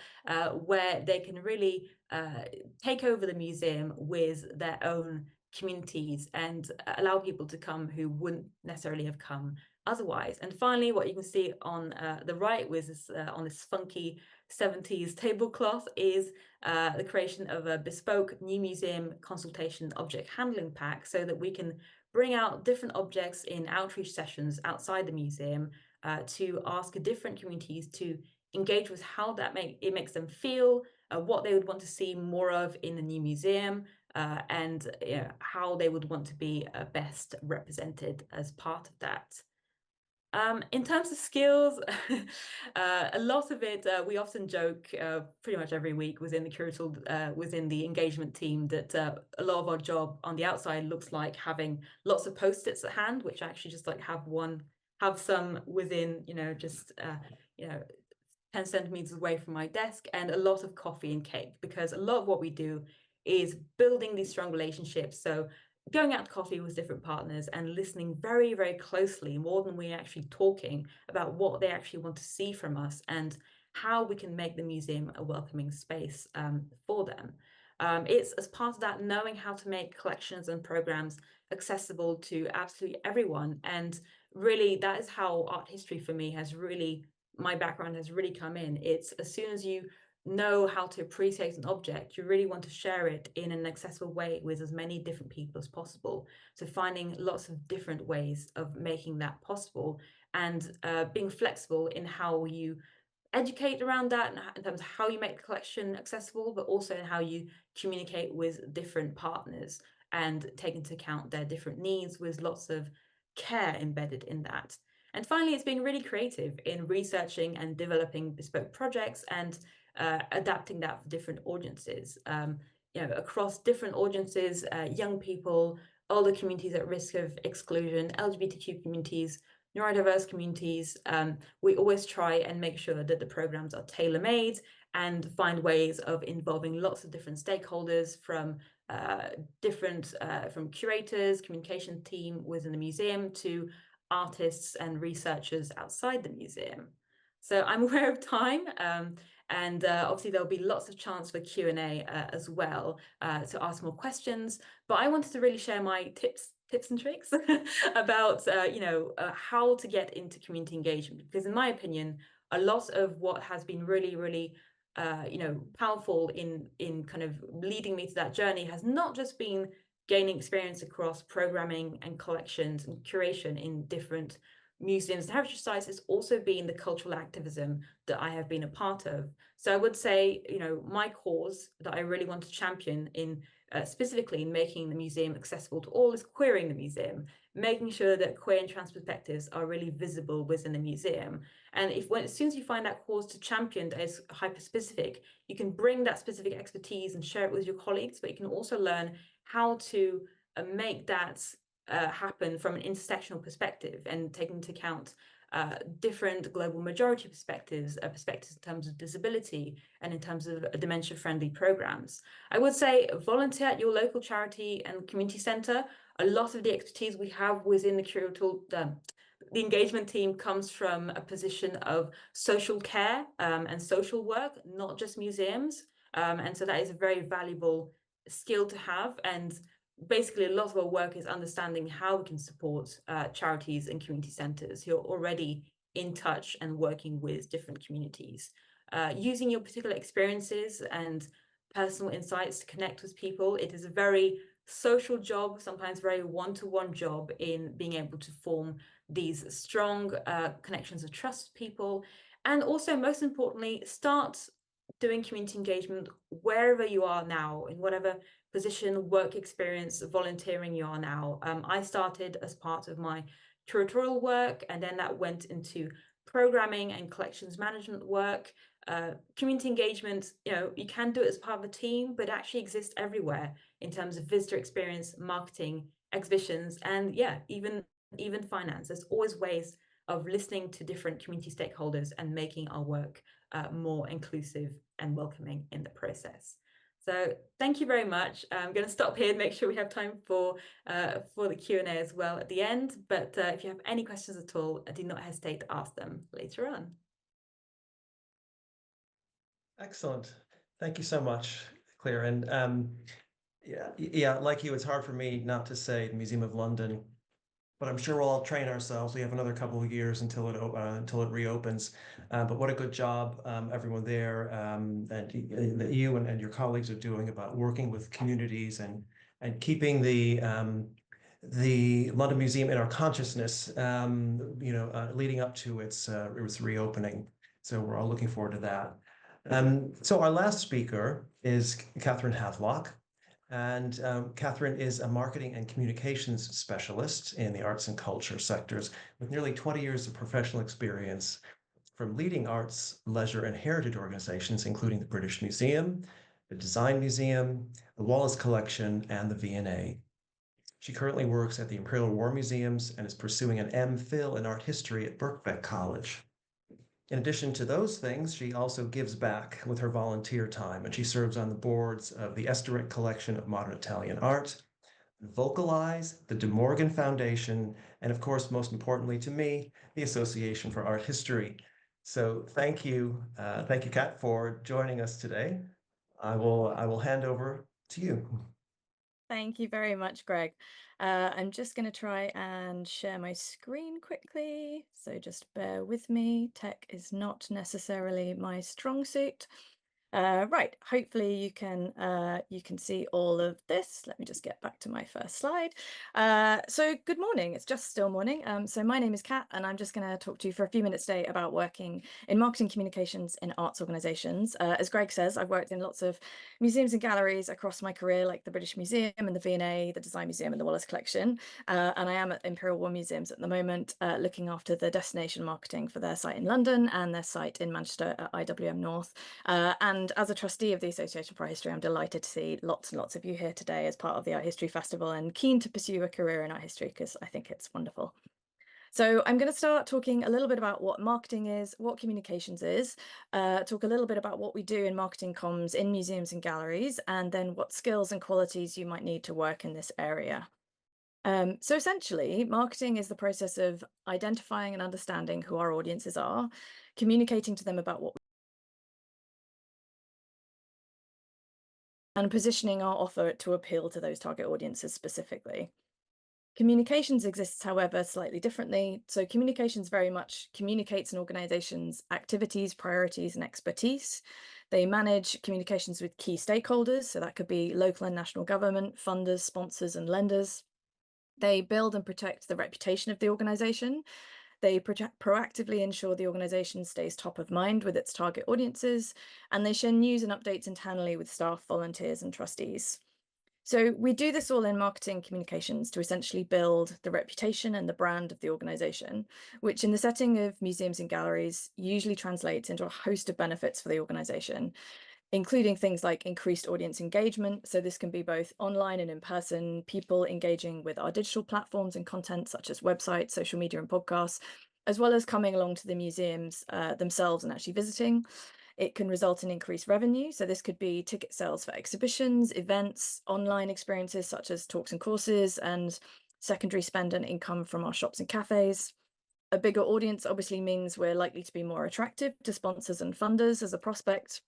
where they can really take over the museum with their own communities and allow people to come who wouldn't necessarily have come otherwise. And finally, what you can see on the right with this, on this funky 70s tablecloth is the creation of a bespoke new museum consultation object handling pack, so that we can bring out different objects in outreach sessions outside the museum to ask different communities to engage with how it makes them feel, what they would want to see more of in the new museum, and how they would want to be best represented as part of that. In terms of skills, a lot of it, we often joke pretty much every week within the curatorial, within the engagement team, that a lot of our job on the outside looks like having lots of post-its at hand, which actually just like have some within, just 10 centimeters away from my desk, and a lot of coffee and cake, because a lot of what we do is building these strong relationships. So going out to coffee with different partners and listening very, very closely, more than we're actually talking about what they actually want to see from us and how we can make the museum a welcoming space for them. It's as part of that, knowing how to make collections and programs accessible to absolutely everyone. And really, that is how art history for me my background has really come in. It's as soon as you know how to appreciate an object, you really want to share it in an accessible way with as many different people as possible. So finding lots of different ways of making that possible, and being flexible in how you educate around that, in terms of how you make the collection accessible, but also in how you communicate with different partners and take into account their different needs with lots of care embedded in that. And finally, it's being really creative in researching and developing bespoke projects and adapting that for different audiences. Across different audiences, young people, older communities at risk of exclusion, LGBTQ communities, neurodiverse communities. We always try and make sure that the programs are tailor-made and find ways of involving lots of different stakeholders from curators, communication team within the museum to artists and researchers outside the museum. So I'm aware of time, and obviously there'll be lots of chance for Q&A as well to ask more questions. But I wanted to really share my tips and tricks about how to get into community engagement, because in my opinion, a lot of what has been really powerful in kind of leading me to that journey has not just been gaining experience across programming and collections and curation in different museums and heritage sites. It's also been the cultural activism that I have been a part of. So I would say, my cause that I really want to champion in specifically in making the museum accessible to all is queering the museum, making sure that queer and trans perspectives are really visible within the museum. And as soon as you find that cause to champion as hyper-specific, you can bring that specific expertise and share it with your colleagues, but you can also learn how to make that happen from an intersectional perspective and take into account different global majority perspectives in terms of disability and in terms of dementia-friendly programs. I would say volunteer at your local charity and community centre. A lot of the expertise we have within the engagement team comes from a position of social care and social work, not just museums. And so that is a very valuable skill to have. And basically a lot of our work is understanding how we can support charities and community centres who are already in touch and working with different communities. Using your particular experiences and personal insights to connect with people. It is a very social job, sometimes very one-to-one job in being able to form these strong connections of trust with people. And also, most importantly, start doing community engagement wherever you are now, in whatever position, work experience, volunteering you are now. I started as part of my curatorial work, and then that went into programming and collections management work. Community engagement, you can do it as part of a team, but it actually exists everywhere in terms of visitor experience, marketing, exhibitions, and even finance. There's always ways of listening to different community stakeholders and making our work more inclusive and welcoming in the process. So thank you very much. I'm going to stop here and make sure we have time for the Q&A as well at the end. But if you have any questions at all, do not hesitate to ask them later on. Excellent. Thank you so much, Claire. And like you, it's hard for me not to say the Museum of London, but I'm sure we'll all train ourselves. We have another couple of years until it reopens. But what a good job everyone there that you and your colleagues are doing about working with communities and keeping the London Museum in our consciousness, leading up to its reopening. So we're all looking forward to that. So our last speaker is Catherine Havelock. And Catherine is a marketing and communications specialist in the arts and culture sectors with nearly 20 years of professional experience from leading arts, leisure, and heritage organizations, including the British Museum, the Design Museum, the Wallace Collection, and the V&A. She currently works at the Imperial War Museums and is pursuing an MPhil in art history at Birkbeck College. In addition to those things, she also gives back with her volunteer time, and she serves on the boards of the Estoril Collection of Modern Italian Art, Vocalize, the De Morgan Foundation, and of course, most importantly to me, the Association for Art History. So thank you, Kat, for joining us today. I will hand over to you. Thank you very much, Greg. I'm just going to try and share my screen quickly, so just bear with me. Tech is not necessarily my strong suit. Right, hopefully you can see all of this. Let me just get back to my first slide. So good morning, it's just still morning. So my name is Kat, and I'm just going to talk to you for a few minutes today about working in marketing communications in arts organisations. As Greg says, I've worked in lots of museums and galleries across my career, like the British Museum and the V&A, the Design Museum and the Wallace Collection. And I am at Imperial War Museums at the moment, looking after the destination marketing for their site in London and their site in Manchester at IWM North. And as a trustee of the Association for Art History, I'm delighted to see lots and lots of you here today as part of the Art History Festival, and keen to pursue a career in art history because I think it's wonderful. So I'm going to start talking a little bit about what marketing is, what communications is, talk a little bit about what we do in marketing comms in museums and galleries, and then what skills and qualities you might need to work in this area. So essentially, marketing is the process of identifying and understanding who our audiences are, communicating to them about what and positioning our offer to appeal to those target audiences specifically. Communications exists, however, slightly differently. So communications very much communicates an organization's activities, priorities, and expertise. They manage communications with key stakeholders. So that could be local and national government, funders, sponsors, and lenders. They build and protect the reputation of the organization. They proactively ensure the organization stays top of mind with its target audiences, and they share news and updates internally with staff, volunteers, and trustees. So we do this all in marketing communications to essentially build the reputation and the brand of the organization, which in the setting of museums and galleries usually translates into a host of benefits for the organization, including things like increased audience engagement. So this can be both online and in person, people engaging with our digital platforms and content such as websites, social media, and podcasts, as well as coming along to the museums themselves and actually visiting. It can result in increased revenue. So this could be ticket sales for exhibitions, events, online experiences such as talks and courses, and secondary spend and income from our shops and cafes. A bigger audience obviously means we're likely to be more attractive to sponsors and funders as a prospect,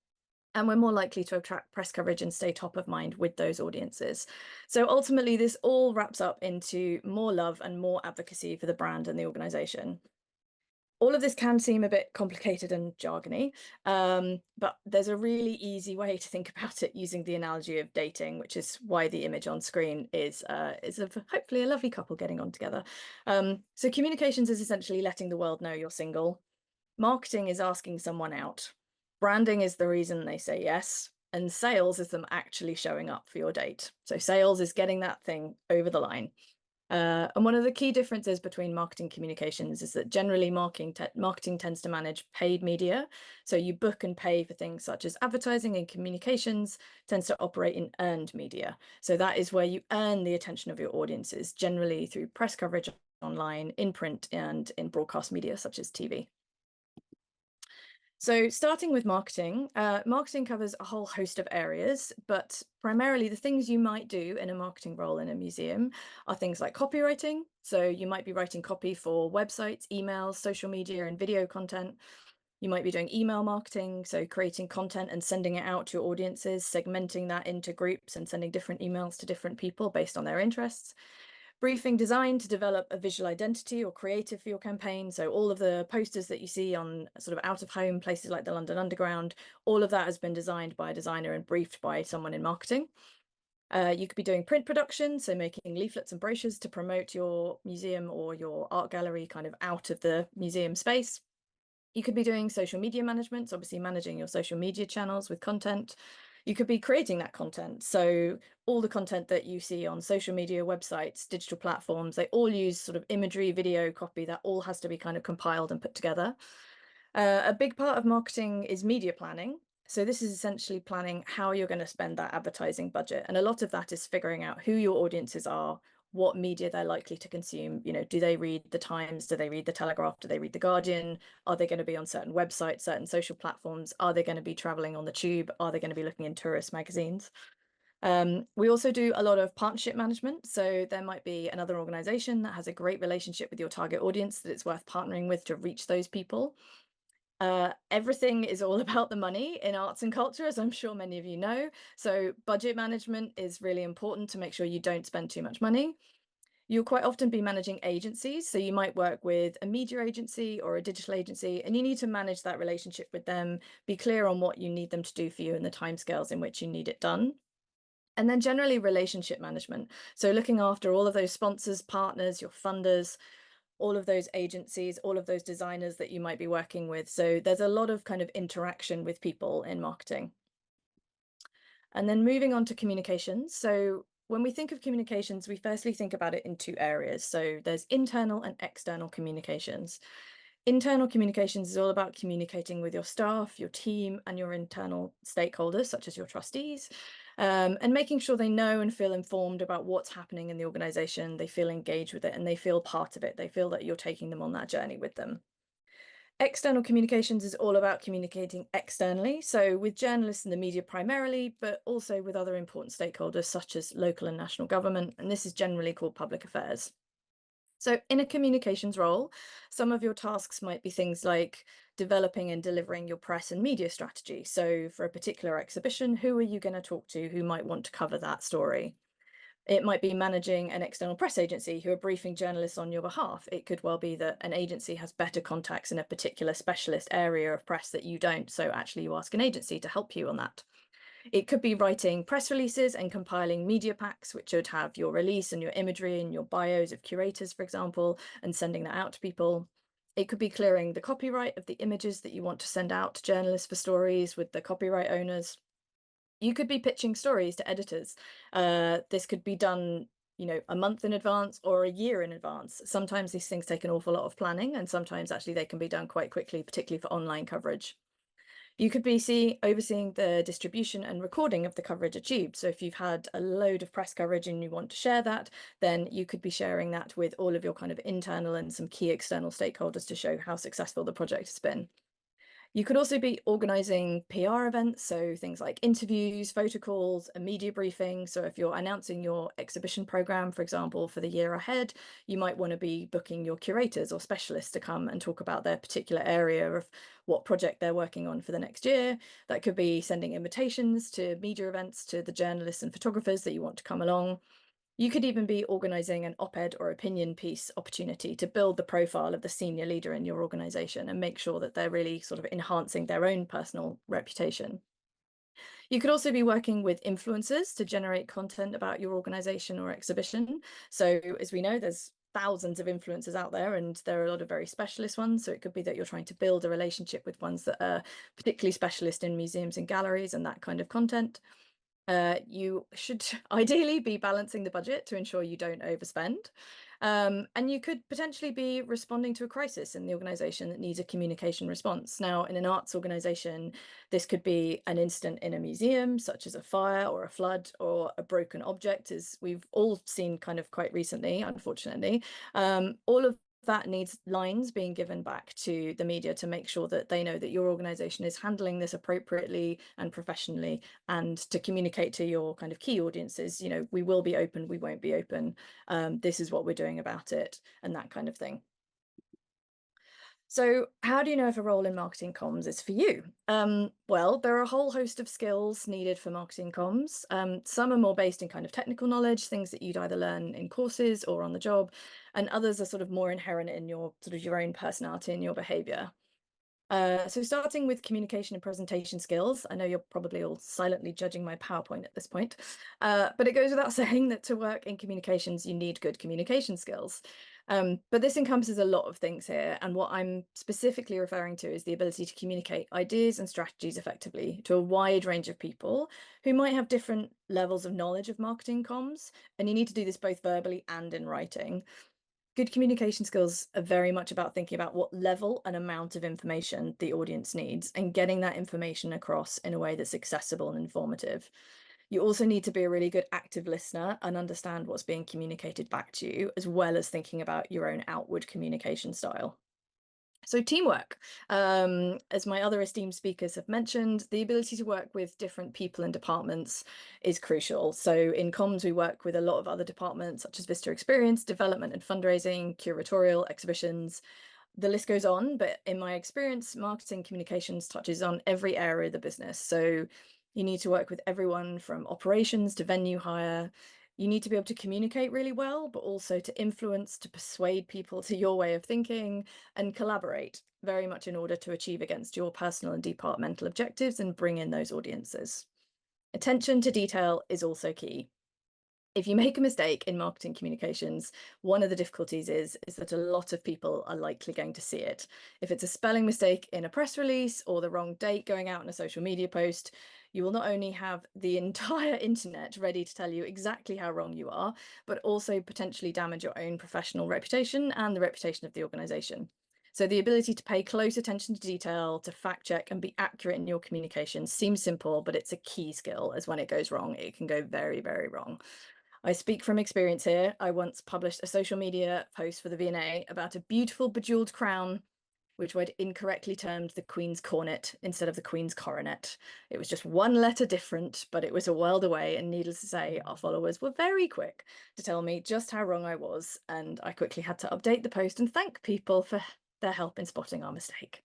and we're more likely to attract press coverage and stay top of mind with those audiences. So ultimately, this all wraps up into more love and more advocacy for the brand and the organization. All of this can seem a bit complicated and jargony, but there's a really easy way to think about it using the analogy of dating, which is why the image on screen is of hopefully a lovely couple getting on together. So communications is essentially letting the world know you're single. Marketing is asking someone out. Branding is the reason they say yes. And sales is them actually showing up for your date. So sales is getting that thing over the line. And one of the key differences between marketing communications is that generally marketing tends to manage paid media. So you book and pay for things such as advertising, and communications tends to operate in earned media. So that is where you earn the attention of your audiences, generally through press coverage online, in print, and in broadcast media such as TV. So starting with marketing, marketing covers a whole host of areas, but primarily the things you might do in a marketing role in a museum are things like copywriting. So you might be writing copy for websites, emails, social media, and video content. You might be doing email marketing, so creating content and sending it out to your audiences, segmenting that into groups and sending different emails to different people based on their interests. Briefing design to develop a visual identity or creative for your campaign. So all of the posters that you see on sort of out of home places like the London Underground, all of that has been designed by a designer and briefed by someone in marketing. You could be doing print production, so making leaflets and brochures to promote your museum or your art gallery kind of out of the museum space. You could be doing social media management, so obviously managing your social media channels with content. You could be creating that content. So all the content that you see on social media, websites, digital platforms, they all use sort of imagery, video, copy, that all has to be kind of compiled and put together. A big part of marketing is media planning. So this is essentially planning how you're going to spend that advertising budget. And a lot of that is figuring out who your audiences are, what media they're likely to consume. You know, do they read the Times? Do they read the Telegraph? Do they read the Guardian? Are they going to be on certain websites, certain social platforms? Are they going to be traveling on the tube? Are they going to be looking in tourist magazines? We also do a lot of partnership management. So there might be another organization that has a great relationship with your target audience that it's worth partnering with to reach those people. Everything is all about the money in arts and culture, as I'm sure many of you know. So budget management is really important to make sure you don't spend too much money. You'll quite often be managing agencies. So you might work with a media agency or a digital agency, and you need to manage that relationship with them, be clear on what you need them to do for you and the timescales in which you need it done. And then generally relationship management. So looking after all of those sponsors, partners, your funders, all of those agencies, all of those designers that you might be working with. So there's a lot of kind of interaction with people in marketing. And then moving on to communications. So when we think of communications, we firstly think about it in two areas. So there's internal and external communications. Internal communications is all about communicating with your staff, your team, and your internal stakeholders, such as your trustees, and making sure they know and feel informed about what's happening in the organization. They feel engaged with it and they feel part of it. They feel that you're taking them on that journey with them. External communications is all about communicating externally, so with journalists and the media primarily, but also with other important stakeholders such as local and national government, and this is generally called public affairs. So in a communications role, some of your tasks might be things like developing and delivering your press and media strategy. So for a particular exhibition, who are you going to talk to who might want to cover that story? It might be managing an external press agency who are briefing journalists on your behalf. It could well be that an agency has better contacts in a particular specialist area of press that you don't. So actually you ask an agency to help you on that. It could be writing press releases and compiling media packs, which would have your release and your imagery and your bios of curators, for example, and sending that out to people. It could be clearing the copyright of the images that you want to send out to journalists for stories with the copyright owners. You could be pitching stories to editors. This could be done, a month in advance or a year in advance. Sometimes these things take an awful lot of planning, and sometimes actually they can be done quite quickly, particularly for online coverage. You could be overseeing the distribution and recording of the coverage achieved. So if you've had a load of press coverage and you want to share that, then you could be sharing that with all of your kind of internal and some key external stakeholders to show how successful the project has been. You could also be organising PR events, so things like interviews, photo calls, a media briefing. So if you're announcing your exhibition programme, for example, for the year ahead, you might want to be booking your curators or specialists to come and talk about their particular area of what project they're working on for the next year. That could be sending invitations to media events to the journalists and photographers that you want to come along. You could even be organising an op-ed or opinion piece opportunity to build the profile of the senior leader in your organisation and make sure that they're really sort of enhancing their own personal reputation. You could also be working with influencers to generate content about your organisation or exhibition. So as we know, there's thousands of influencers out there, and there are a lot of very specialist ones. So it could be that you're trying to build a relationship with ones that are particularly specialist in museums and galleries and that kind of content. You should ideally be balancing the budget to ensure you don't overspend. And you could potentially be responding to a crisis in the organisation that needs a communication response. Now, in an arts organisation, this could be an incident in a museum, such as a fire or a flood or a broken object, as we've all seen kind of quite recently, unfortunately. All of that needs lines being given back to the media to make sure that they know that your organisation is handling this appropriately and professionally, and to communicate to your kind of key audiences, we will be open, we won't be open, this is what we're doing about it, and that kind of thing. So how do you know if a role in marketing comms is for you? Well, there are a whole host of skills needed for marketing comms. Some are more based in kind of technical knowledge, things that you'd either learn in courses or on the job, and others are sort of more inherent in your sort of your own personality and your behavior. So starting with communication and presentation skills, I know you're probably all silently judging my PowerPoint at this point, but it goes without saying that to work in communications, you need good communication skills. But this encompasses a lot of things here, and what I'm specifically referring to is the ability to communicate ideas and strategies effectively to a wide range of people who might have different levels of knowledge of marketing comms, and you need to do this both verbally and in writing. Good communication skills are very much about thinking about what level and amount of information the audience needs and getting that information across in a way that's accessible and informative. You also need to be a really good active listener and understand what's being communicated back to you, as well as thinking about your own outward communication style. So teamwork, as my other esteemed speakers have mentioned, the ability to work with different people and departments is crucial. So in comms, we work with a lot of other departments such as Vista Experience, development and fundraising, curatorial, exhibitions. The list goes on, but in my experience, marketing communications touches on every area of the business. So you need to work with everyone from operations to venue hire. You need to be able to communicate really well, but also to influence, to persuade people to your way of thinking, and collaborate very much in order to achieve against your personal and departmental objectives and bring in those audiences. Attention to detail is also key. If you make a mistake in marketing communications, one of the difficulties is that a lot of people are likely going to see it. If it's a spelling mistake in a press release or the wrong date going out in a social media post, you will not only have the entire internet ready to tell you exactly how wrong you are, but also potentially damage your own professional reputation and the reputation of the organization. So the ability to pay close attention to detail, to fact check and be accurate in your communication seems simple, but it's a key skill, as when it goes wrong, it can go very, very wrong. I speak from experience here. I once published a social media post for the V&A about a beautiful bejeweled crown, which I'd incorrectly termed the Queen's Cornet instead of the Queen's Coronet. It was just one letter different, but it was a world away. And needless to say, our followers were very quick to tell me just how wrong I was. And I quickly had to update the post and thank people for their help in spotting our mistake.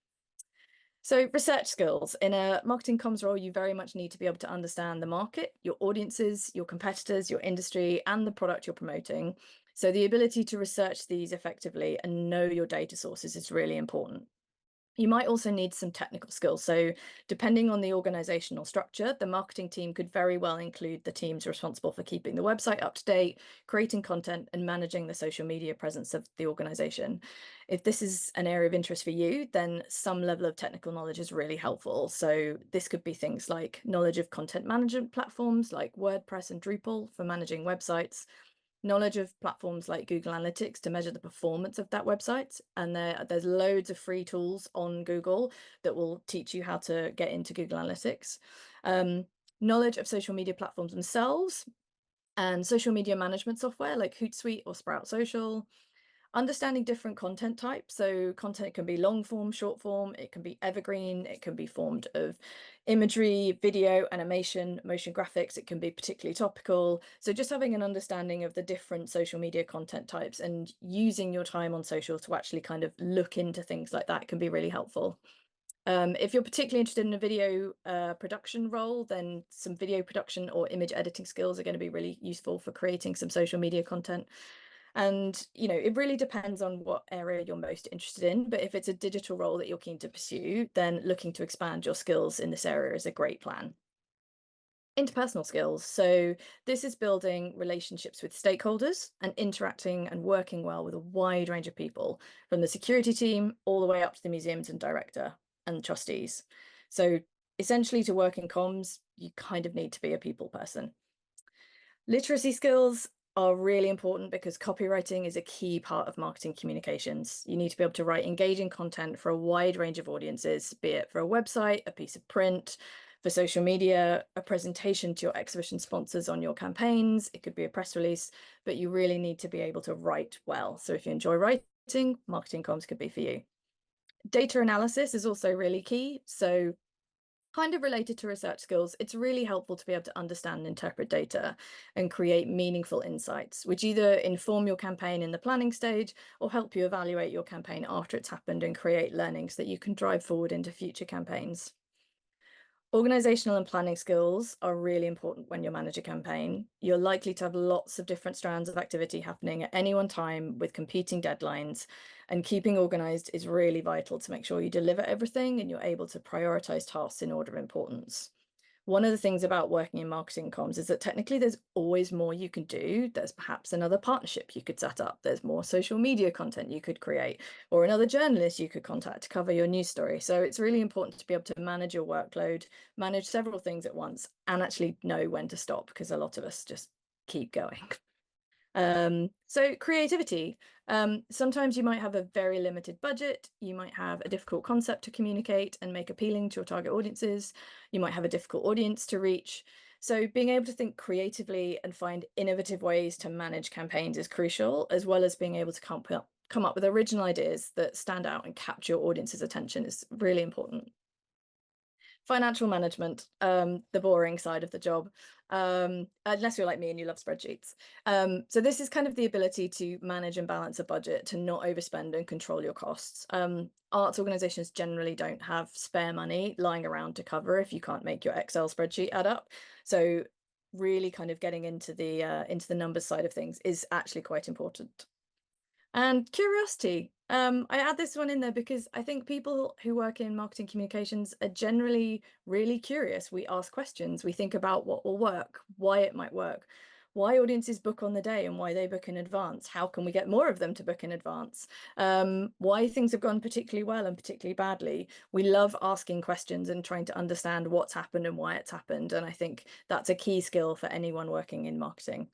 So research skills. In a marketing comms role, you very much need to be able to understand the market, your audiences, your competitors, your industry, and the product you're promoting. So the ability to research these effectively and know your data sources is really important. You might also need some technical skills. So depending on the organizational structure, the marketing team could very well include the teams responsible for keeping the website up to date, creating content, and managing the social media presence of the organization. If this is an area of interest for you, then some level of technical knowledge is really helpful. So this could be things like knowledge of content management platforms like WordPress and Drupal for managing websites, knowledge of platforms like Google Analytics to measure the performance of that website. And there's loads of free tools on Google that will teach you how to get into Google Analytics. Knowledge of social media platforms themselves and social media management software like Hootsuite or Sprout Social. Understanding different content types. So content can be long form, short form, it can be evergreen, it can be formed of imagery, video, animation, motion graphics, it can be particularly topical. So just having an understanding of the different social media content types and using your time on social to actually kind of look into things like that can be really helpful. If you're particularly interested in a video production role, then some video production or image editing skills are going to be really useful for creating some social media content. And, you know, it really depends on what area you're most interested in. But if it's a digital role that you're keen to pursue, then looking to expand your skills in this area is a great plan. Interpersonal skills. So this is building relationships with stakeholders and interacting and working well with a wide range of people, from the security team all the way up to the museums and director and trustees. So essentially, to work in comms, you kind of need to be a people person. Literacy skills are really important because copywriting is a key part of marketing communications. You need to be able to write engaging content for a wide range of audiences, be it for a website, a piece of print, for social media, a presentation to your exhibition sponsors on your campaigns. It could be a press release, but you really need to be able to write well. So if you enjoy writing, marketing comms could be for you. Data analysis is also really key. So kind of related to research skills, it's really helpful to be able to understand and interpret data and create meaningful insights, which either inform your campaign in the planning stage or help you evaluate your campaign after it's happened and create learnings that you can drive forward into future campaigns. Organizational and planning skills are really important when you manage a campaign. You're likely to have lots of different strands of activity happening at any one time with competing deadlines, and keeping organized is really vital to make sure you deliver everything and you're able to prioritize tasks in order of importance. One of the things about working in marketing comms is that technically there's always more you can do. There's perhaps another partnership you could set up. There's more social media content you could create, or another journalist you could contact to cover your news story. So it's really important to be able to manage your workload, manage several things at once, and actually know when to stop, because a lot of us just keep going. So creativity. Sometimes you might have a very limited budget. You might have a difficult concept to communicate and make appealing to your target audiences. You might have a difficult audience to reach. So being able to think creatively and find innovative ways to manage campaigns is crucial, as well as being able to come up with original ideas that stand out and capture your audience's attention is really important. Financial management, the boring side of the job, unless you're like me and you love spreadsheets. So this is kind of the ability to manage and balance a budget, to not overspend and control your costs. Arts organizations generally don't have spare money lying around to cover if you can't make your Excel spreadsheet add up. So really kind of getting into the numbers side of things is actually quite important. And curiosity. I add this one in there because I think people who work in marketing communications are generally really curious. We ask questions, we think about what will work, why it might work, why audiences book on the day and why they book in advance. How can we get more of them to book in advance? Why things have gone particularly well and particularly badly. We love asking questions and trying to understand what's happened and why it's happened. And I think that's a key skill for anyone working in marketing.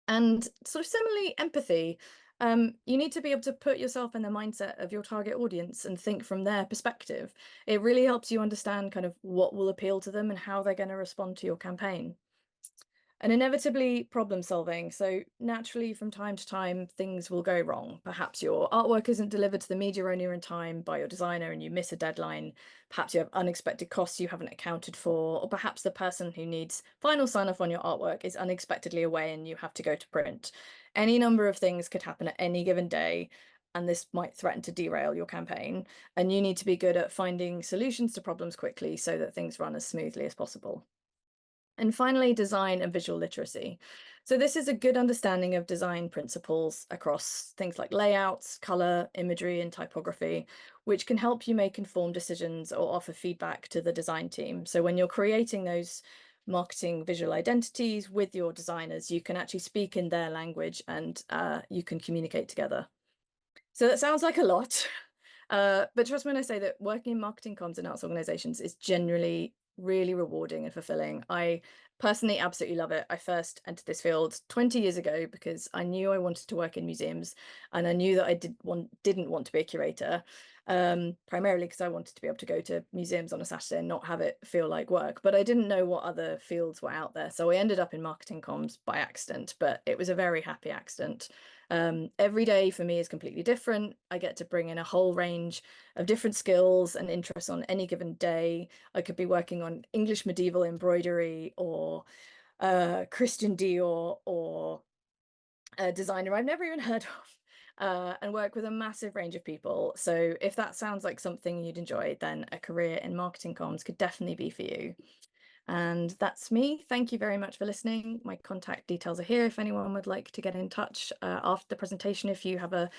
And sort of similarly, empathy. You need to be able to put yourself in the mindset of your target audience and think from their perspective. It really helps you understand kind of what will appeal to them and how they're going to respond to your campaign. And inevitably, problem solving. So naturally, from time to time, things will go wrong. Perhaps your artwork isn't delivered to the media owner in time by your designer and you miss a deadline. Perhaps you have unexpected costs you haven't accounted for, or perhaps the person who needs final sign-off on your artwork is unexpectedly away and you have to go to print. Any number of things could happen at any given day, and this might threaten to derail your campaign. And you need to be good at finding solutions to problems quickly so that things run as smoothly as possible. And finally, design and visual literacy. So this is a good understanding of design principles across things like layouts, color, imagery, and typography, which can help you make informed decisions or offer feedback to the design team. So when you're creating those marketing visual identities with your designers, you can actually speak in their language and you can communicate together. So that sounds like a lot, but trust me when I say that working in marketing comms and arts organizations is generally really rewarding and fulfilling. I personally absolutely love it. I first entered this field 20 years ago because I knew I wanted to work in museums, and I knew that I didn't want to be a curator, primarily because I wanted to be able to go to museums on a Saturday and not have it feel like work. But I didn't know what other fields were out there. So I ended up in marketing comms by accident, but it was a very happy accident. Every day for me is completely different. I get to bring in a whole range of different skills and interests on any given day. I could be working on English medieval embroidery or Christian Dior or a designer I've never even heard of, and work with a massive range of people. So if that sounds like something you'd enjoy, then a career in marketing comms could definitely be for you. And that's me. Thank you very much for listening. My contact details are here if anyone would like to get in touch after the presentation. If you have a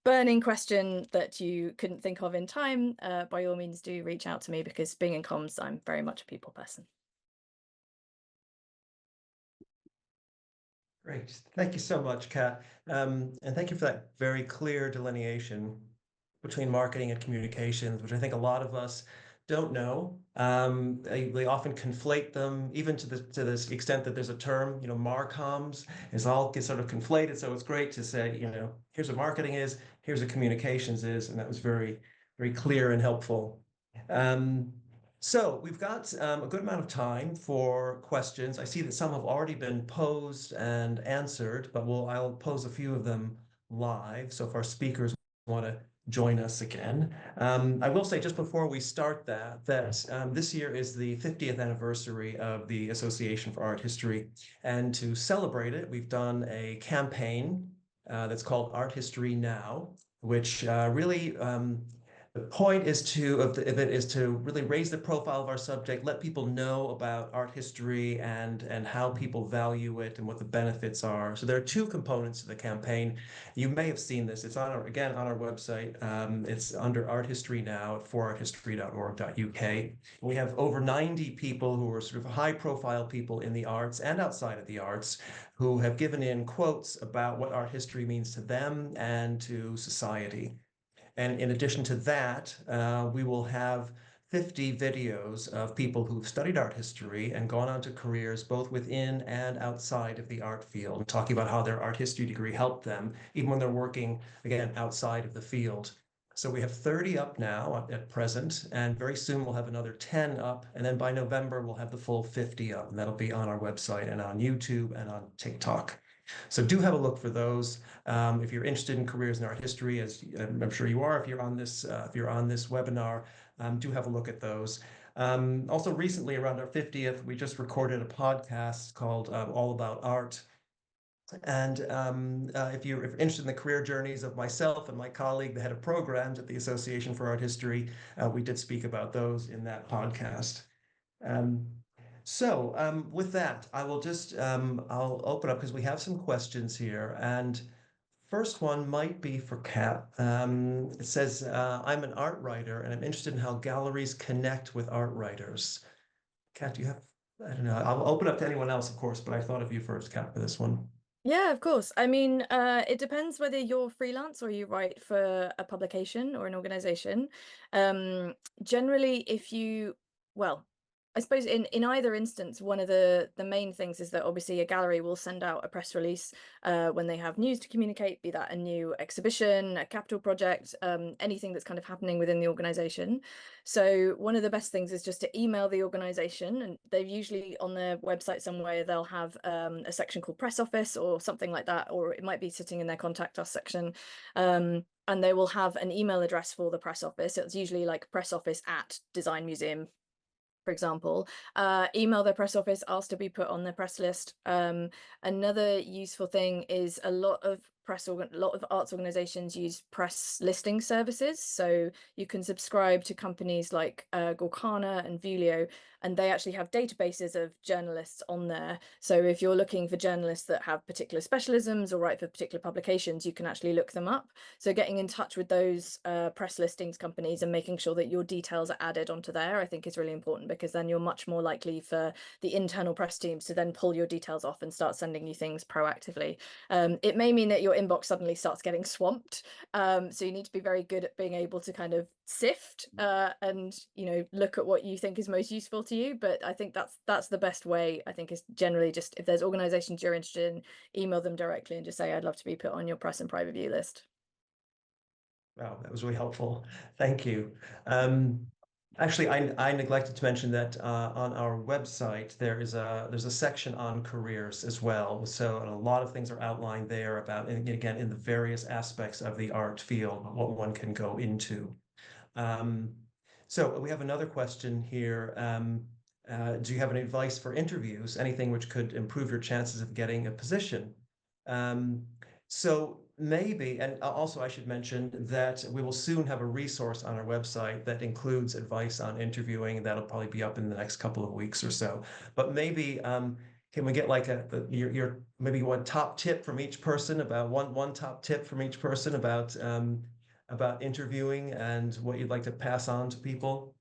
burning question that you couldn't think of in time, by all means do reach out to me, because being in comms, I'm very much a people person. Great. Thank you so much, Kat. And thank you for that very clear delineation between marketing and communications, which I think a lot of us don't know. They often conflate them, even to this extent that there's a term, marcoms, is all sort of conflated. So it's great to say, here's what marketing is, here's what communications is, and that was very, very clear and helpful. So we've got a good amount of time for questions. I see that some have already been posed and answered, but I'll pose a few of them live. So if our speakers want to join us again. I will say just before we start that this year is the 50th anniversary of the Association for Art History. And to celebrate it, we've done a campaign that's called Art History Now, which really the point is to really raise the profile of our subject, let people know about art history and how people value it and what the benefits are. So there are two components to the campaign. You may have seen this. It's on our website. It's under Art History Now at forarthistory.org.uk. We have over 90 people who are sort of high-profile people in the arts and outside of the arts who have given in quotes about what art history means to them and to society. And in addition to that, we will have 50 videos of people who've studied art history and gone on to careers both within and outside of the art field, talking about how their art history degree helped them, even when they're working, again, outside of the field. So we have 30 up now at present, and very soon we'll have another 10 up. And then by November, we'll have the full 50 up, and that'll be on our website and on YouTube and on TikTok. So do have a look for those. If you're interested in careers in art history, as I'm sure you are, if you're on this webinar, do have a look at those. Also recently, around our 50th, we just recorded a podcast called All About Art. And if you're interested in the career journeys of myself and my colleague, the head of programs at the Association for Art History, we did speak about those in that podcast. So with that, I will just I'll open up because we have some questions here, and first one might be for Kat. It says, "I'm an art writer, and I'm interested in how galleries connect with art writers." Kat, do you have? I don't know. I'll open up to anyone else, of course, but I thought of you first, Kat, for this one. Yeah, of course. I mean, it depends whether you're freelance or you write for a publication or an organization. Generally, if you, well, I suppose in either instance, one of the main things is that obviously a gallery will send out a press release when they have news to communicate, be that a new exhibition, a capital project, anything that's kind of happening within the organization. So one of the best things is just to email the organization, and they've usually on their website somewhere they'll have a section called press office or something like that, or it might be sitting in their contact us section. And they will have an email address for the press office. It's usually like press office at Design Museum, for example. Email their press office, ask to be put on their press list. Another useful thing is a lot of arts organizations use press listing services. So you can subscribe to companies like Gorkana and Vulio, and they actually have databases of journalists on there. So if you're looking for journalists that have particular specialisms or write for particular publications, you can actually look them up. So getting in touch with those press listings companies and making sure that your details are added onto there, I think is really important, because then you're much more likely for the internal press teams to then pull your details off and start sending you things proactively. It may mean that your inbox suddenly starts getting swamped. So you need to be very good at being able to kind of sift and, you know, look at what you think is most useful to you. But I think that's the best way, I think, is generally just if there's organizations you're interested in, email them directly and just say, I'd love to be put on your press and private view list. Wow, that was really helpful. Thank you. Actually, I neglected to mention that on our website there's a section on careers as well. So a lot of things are outlined there about, and again, in the various aspects of the art field, what one can go into. So we have another question here. Do you have any advice for interviews? Anything which could improve your chances of getting a position? So maybe, and also I should mention that we will soon have a resource on our website that includes advice on interviewing, and that'll probably be up in the next couple of weeks or so. But maybe can we get like your maybe one top tip from each person, about one top tip from each person about interviewing and what you'd like to pass on to people?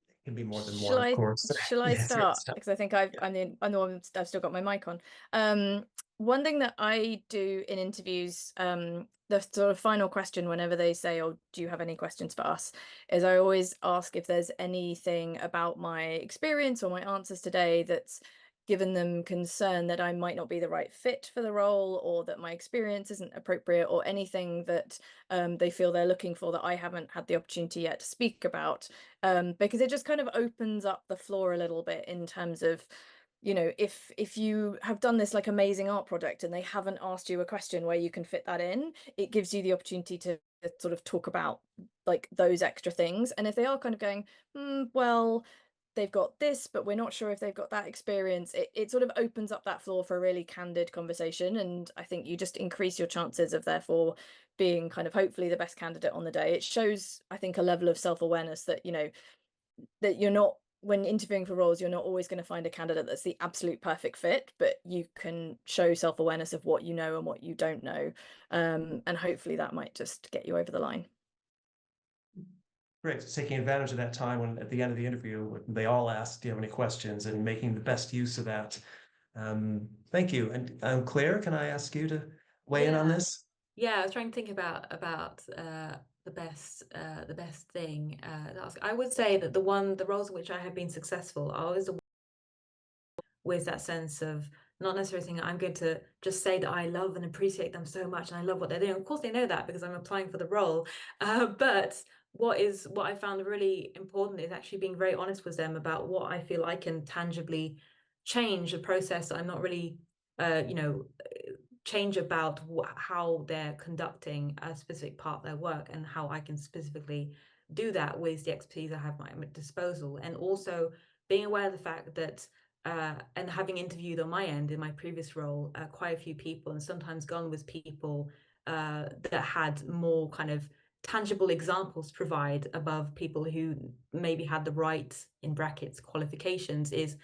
It can be more than one, of course. Shall I Yes, start? start. Because I think I'm the one, I've still got my mic on. One thing that I do in interviews, the sort of final question whenever they say, "Oh, do you have any questions for us?" is I always ask if there's anything about my experience or my answers today that's given them concern that I might not be the right fit for the role, or that my experience isn't appropriate, or anything that they feel they're looking for that I haven't had the opportunity yet to speak about. Because it just kind of opens up the floor a little bit in terms of, you know, if you have done this like amazing art project and they haven't asked you a question where you can fit that in, it gives you the opportunity to sort of talk about like those extra things. And if they are kind of going, well, they've got this, but we're not sure if they've got that experience, it sort of opens up that floor for a really candid conversation. And I think you just increase your chances of therefore being kind of hopefully the best candidate on the day. It shows, I think, a level of self-awareness that, you know, that you're not, when interviewing for roles, you're not always going to find a candidate that's the absolute perfect fit, but you can show self-awareness of what you know and what you don't know. And hopefully that might just get you over the line. Great. So taking advantage of that time when at the end of the interview, they all ask, do you have any questions, and making the best use of that. Thank you. And Claire, can I ask you to weigh in on this? Yeah, I was trying to think about the best thing to ask. I would say that the roles in which I have been successful are always with that sense of not necessarily saying I'm going to just say that I love and appreciate them so much and I love what they're doing. Of course, they know that because I'm applying for the role. But what I found really important is actually being very honest with them about what I feel I can tangibly change, a process that I'm not really, change about how they're conducting a specific part of their work, and how I can specifically do that with the expertise I have at my disposal. And also being aware of the fact that and having interviewed on my end in my previous role quite a few people, and sometimes gone with people that had more kind of tangible examples to provide above people who maybe had the right, in brackets, qualifications, is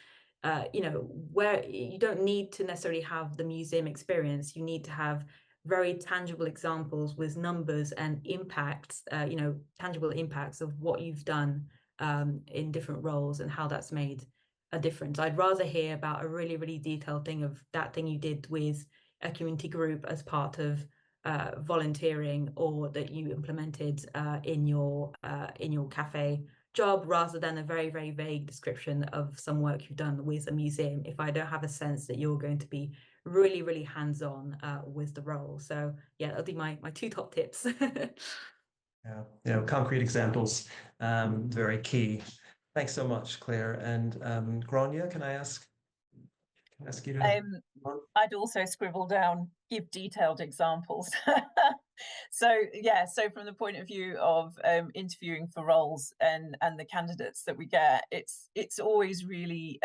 you know, where you don't need to necessarily have the museum experience. You need to have very tangible examples with numbers and impacts, you know, tangible impacts of what you've done in different roles and how that's made a difference. I'd rather hear about a really, really detailed thing of that thing you did with a community group as part of volunteering, or that you implemented in your cafe job, rather than a very, very vague description of some work you've done with a museum, if I don't have a sense that you're going to be really, really hands-on with the role. So yeah, that'll be my two top tips. Yeah, you know, concrete examples, very key. Thanks so much, Claire. And Grania, can I ask you to? I'd also scribble down, give detailed examples. So yeah, so from the point of view of interviewing for roles and the candidates that we get, it's always really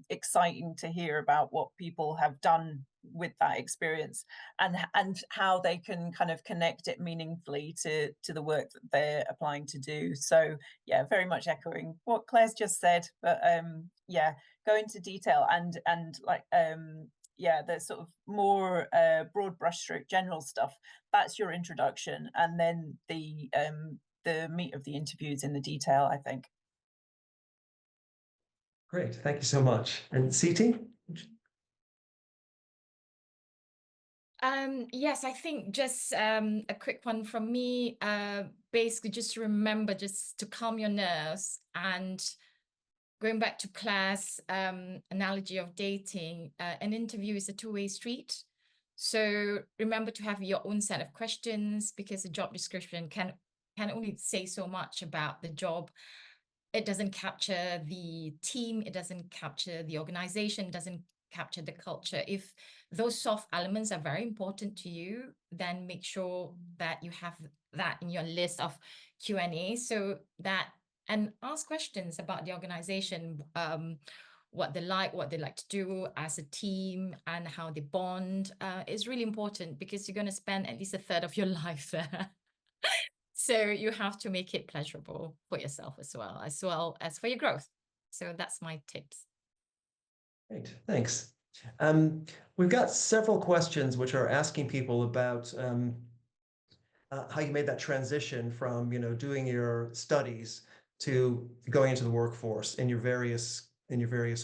exciting to hear about what people have done with that experience and how they can kind of connect it meaningfully to the work that they're applying to do. So yeah, very much echoing what Claire's just said, but yeah, go into detail and like yeah, the sort of more broad brushstroke general stuff, that's your introduction, and then the meat of the interviews in the detail, I think. Great, thank you so much. And CT? Yes, I think just a quick one from me. Basically, just remember just to calm your nerves, and going back to Claire's analogy of dating, an interview is a two-way street. So remember to have your own set of questions, because the job description can only say so much about the job. It doesn't capture the team, it doesn't capture the organization, it doesn't capture the culture. If those soft elements are very important to you, then make sure that you have that in your list of Q&A, so that, and ask questions about the organization, what they like to do as a team, and how they bond is really important, because you're going to spend at least a third of your life there. So you have to make it pleasurable for yourself as well as for your growth. So that's my tips. Great, thanks. We've got several questions which are asking people about how you made that transition from, you know, doing your studies to going into the workforce in your various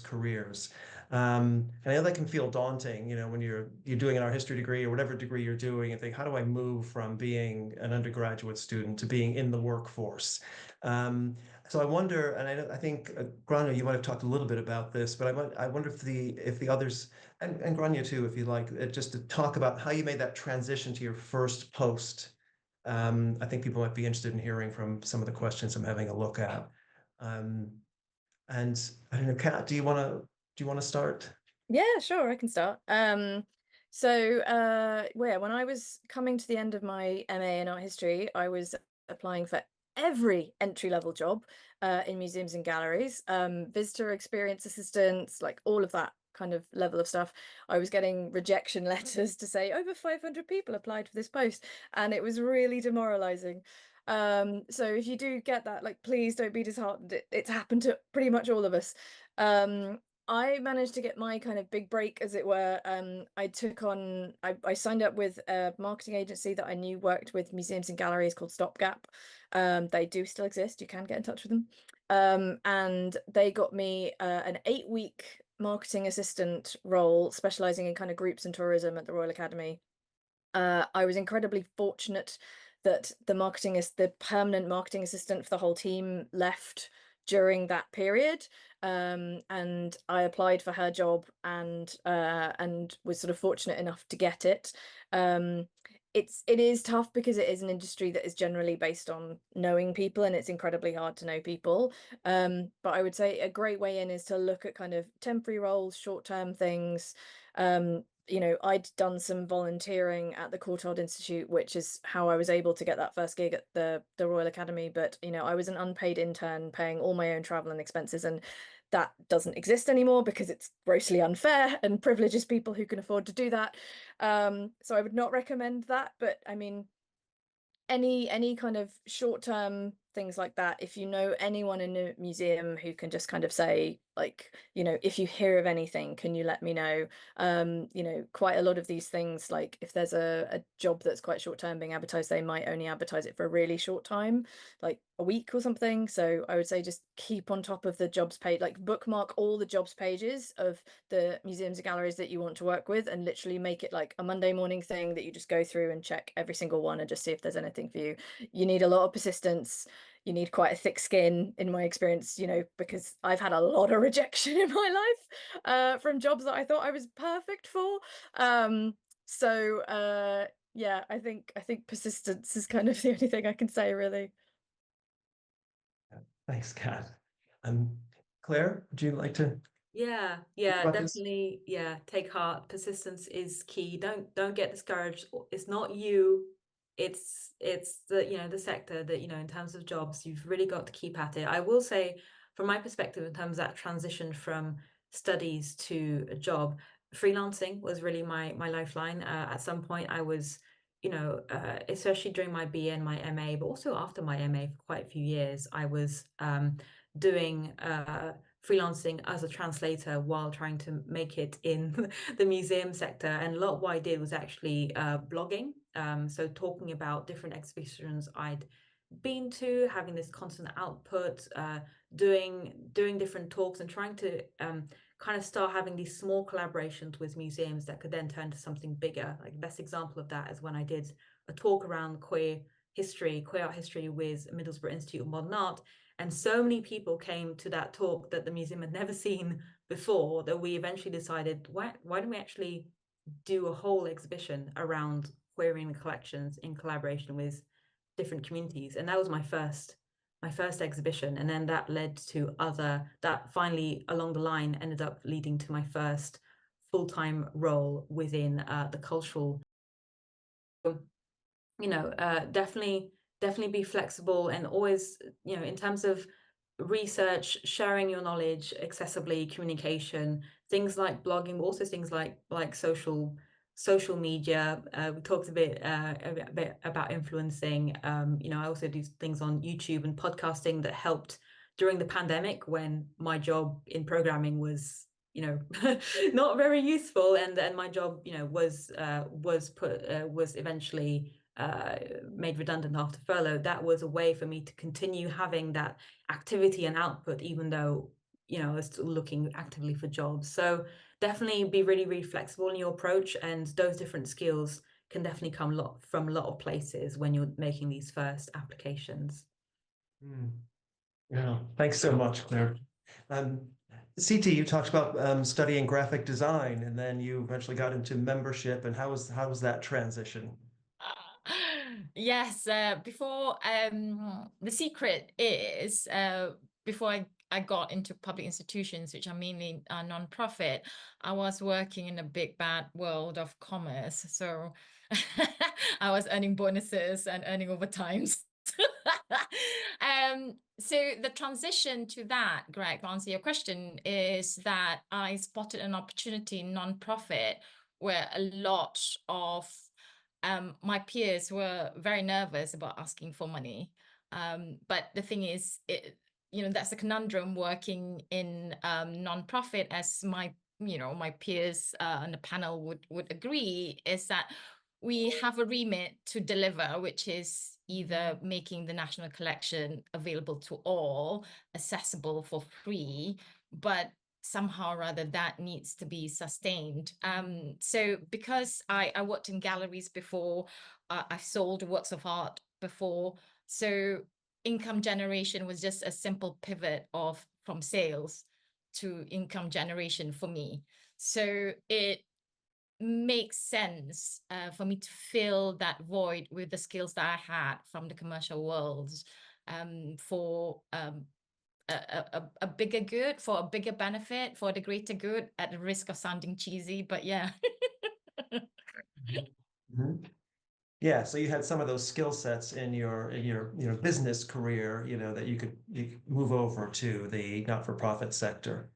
careers. And I know that can feel daunting, you know, when you're doing an art history degree or whatever degree you're doing, and think, how do I move from being an undergraduate student to being in the workforce? So I wonder, and I think Grania, you might have talked a little bit about this, but I wonder if the others, and Grania too, if you like, just to talk about how you made that transition to your first post. I think people might be interested in hearing from some of the questions I'm having a look at. And I don't know, Kat, do you want to start? Yeah, sure, I can start. So when I was coming to the end of my MA in art history, I was applying for every entry-level job in museums and galleries, visitor experience assistants, like all of that kind of level of stuff. I was getting rejection letters to say over 500 people applied for this post, and it was really demoralizing. So if you do get that, like, please don't be disheartened. It's happened to pretty much all of us. I managed to get my kind of big break, as it were. I signed up with a marketing agency that I knew worked with museums and galleries called Stopgap. They do still exist. You can get in touch with them. And they got me an 8-week marketing assistant role, specializing in kind of groups and tourism at the Royal Academy. I was incredibly fortunate that the permanent marketing assistant for the whole team left during that period, and I applied for her job and was sort of fortunate enough to get it. It is tough because it is an industry that is generally based on knowing people, and it's incredibly hard to know people. But I would say a great way in is to look at kind of temporary roles, short-term things. You know, I'd done some volunteering at the Courtauld Institute, which is how I was able to get that first gig at the Royal Academy. But, you know, I was an unpaid intern paying all my own travel and expenses, and that doesn't exist anymore because it's grossly unfair and privileges people who can afford to do that. So I would not recommend that. But I mean, any kind of short-term things like that, if you know anyone in a museum who can just kind of say, like, you know, if you hear of anything, can you let me know? You know, quite a lot of these things, like if there's a job that's quite short term being advertised, they might only advertise it for a really short time, like a week or something. So I would say just keep on top of the jobs page, like bookmark all the jobs pages of the museums and galleries that you want to work with, and literally make it like a Monday morning thing that you just go through and check every single one and just see if there's anything for you. You need a lot of persistence. You need quite a thick skin, in my experience, you know, because I've had a lot of rejection in my life from jobs that I thought I was perfect for. Yeah, I think persistence is kind of the only thing I can say, really. Thanks, Kat. Claire, would you like to? Yeah, about this? definitely. Yeah, take heart. Persistence is key. Don't get discouraged. It's not you. It's the, you know, the sector that, you know, in terms of jobs, you've really got to keep at it. I will say, from my perspective, in terms of that transition from studies to a job, freelancing was really my lifeline. At some point, I was, you know, especially during my BA and my MA, but also after my MA for quite a few years, I was doing freelancing as a translator while trying to make it in the museum sector. And a lot of what I did was actually blogging. So talking about different exhibitions I'd been to, having this constant output, doing different talks, and trying to kind of start having these small collaborations with museums that could then turn to something bigger. Like the best example of that is when I did a talk around queer art history with Middlesbrough Institute of Modern Art. And so many people came to that talk that the museum had never seen before, that we eventually decided, why don't we actually do a whole exhibition around queering the collections in collaboration with different communities? And that was my first exhibition. And then that led to that finally along the line ended up leading to my first full-time role within the cultural. You know, definitely be flexible, and always, you know, in terms of research, sharing your knowledge accessibly, communication, things like blogging, but also things like social media. We talked a bit about influencing. You know, I also do things on YouTube and podcasting that helped during the pandemic, when my job in programming was, you know, not very useful, and my job, you know, was eventually made redundant after furlough. That was a way for me to continue having that activity and output, even though, you know, I was still looking actively for jobs. So definitely be really, really flexible in your approach, and those different skills can definitely come from a lot of places when you're making these first applications. Yeah, thanks so much, Claire. CT, you talked about studying graphic design, and then you eventually got into membership. And how was that transition? Yes, before the secret is before I got into public institutions, which are mainly non-profit, I was working in a big bad world of commerce. So I was earning bonuses and earning overtimes. So the transition to that, Greg, to answer your question, is that I spotted an opportunity in non-profit where a lot of my peers were very nervous about asking for money. But the thing is, you know, that's a conundrum working in non-profit, as my peers on the panel would agree, is that we have a remit to deliver, which is either making the national collection available to all, accessible for free, but somehow or other that needs to be sustained. So because I worked in galleries before, I've sold works of art before, so income generation was just a simple pivot from sales to income generation for me. So it makes sense for me to fill that void with the skills that I had from the commercial world, for a bigger good, for a bigger benefit, for the greater good, at the risk of sounding cheesy, but yeah. Yeah, so you had some of those skill sets in your business career, you know, that you could move over to the not-for-profit sector.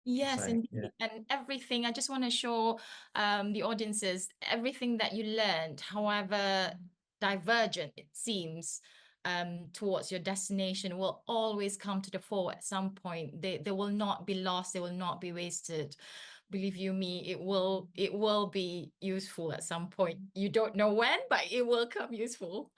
Yes, Right, indeed. yeah. And everything, I just want to show the audiences everything that you learned, however divergent it seems, towards your destination will always come to the fore at some point. They will not be lost. They will not be wasted. Believe you me, it will be useful at some point. You don't know when, but it will come useful.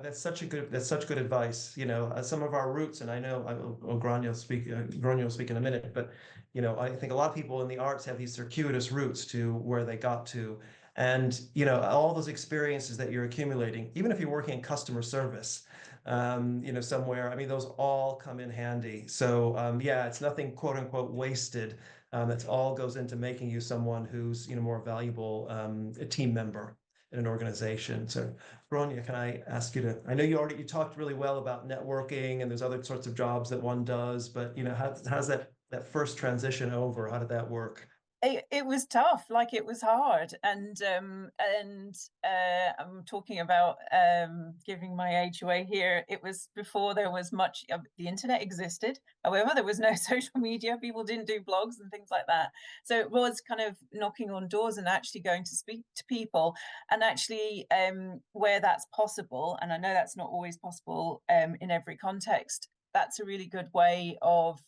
That's such good advice. You know, some of our roots, and I know Grania will speak in a minute, but you know, I think a lot of people in the arts have these circuitous routes to where they got to. And you know, all those experiences that you're accumulating, even if you're working in customer service, you know, somewhere, I mean, those all come in handy. So yeah, it's nothing quote unquote wasted. That's all goes into making you someone who's, you know, more valuable, a team member in an organization. So Grania, can I ask you to, I know you talked really well about networking and there's other sorts of jobs that one does, but you know, how's that first transition over? How did that work? It was tough, like it was hard, and I'm talking about giving my age away here. It was before there was much the internet existed. However, there was no social media. People didn't do blogs and things like that. So it was kind of knocking on doors and actually going to speak to people, and actually where that's possible. And I know that's not always possible in every context. That's a really good way of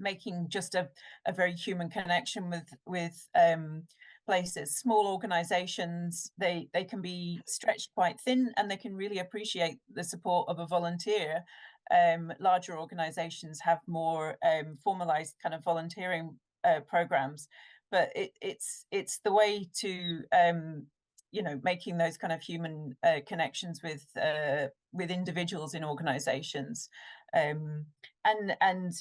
making just a very human connection with places. Small organizations, they can be stretched quite thin and they can really appreciate the support of a volunteer. Larger organizations have more formalized kind of volunteering programs, but it's the way to you know, making those kind of human connections with individuals in organizations. And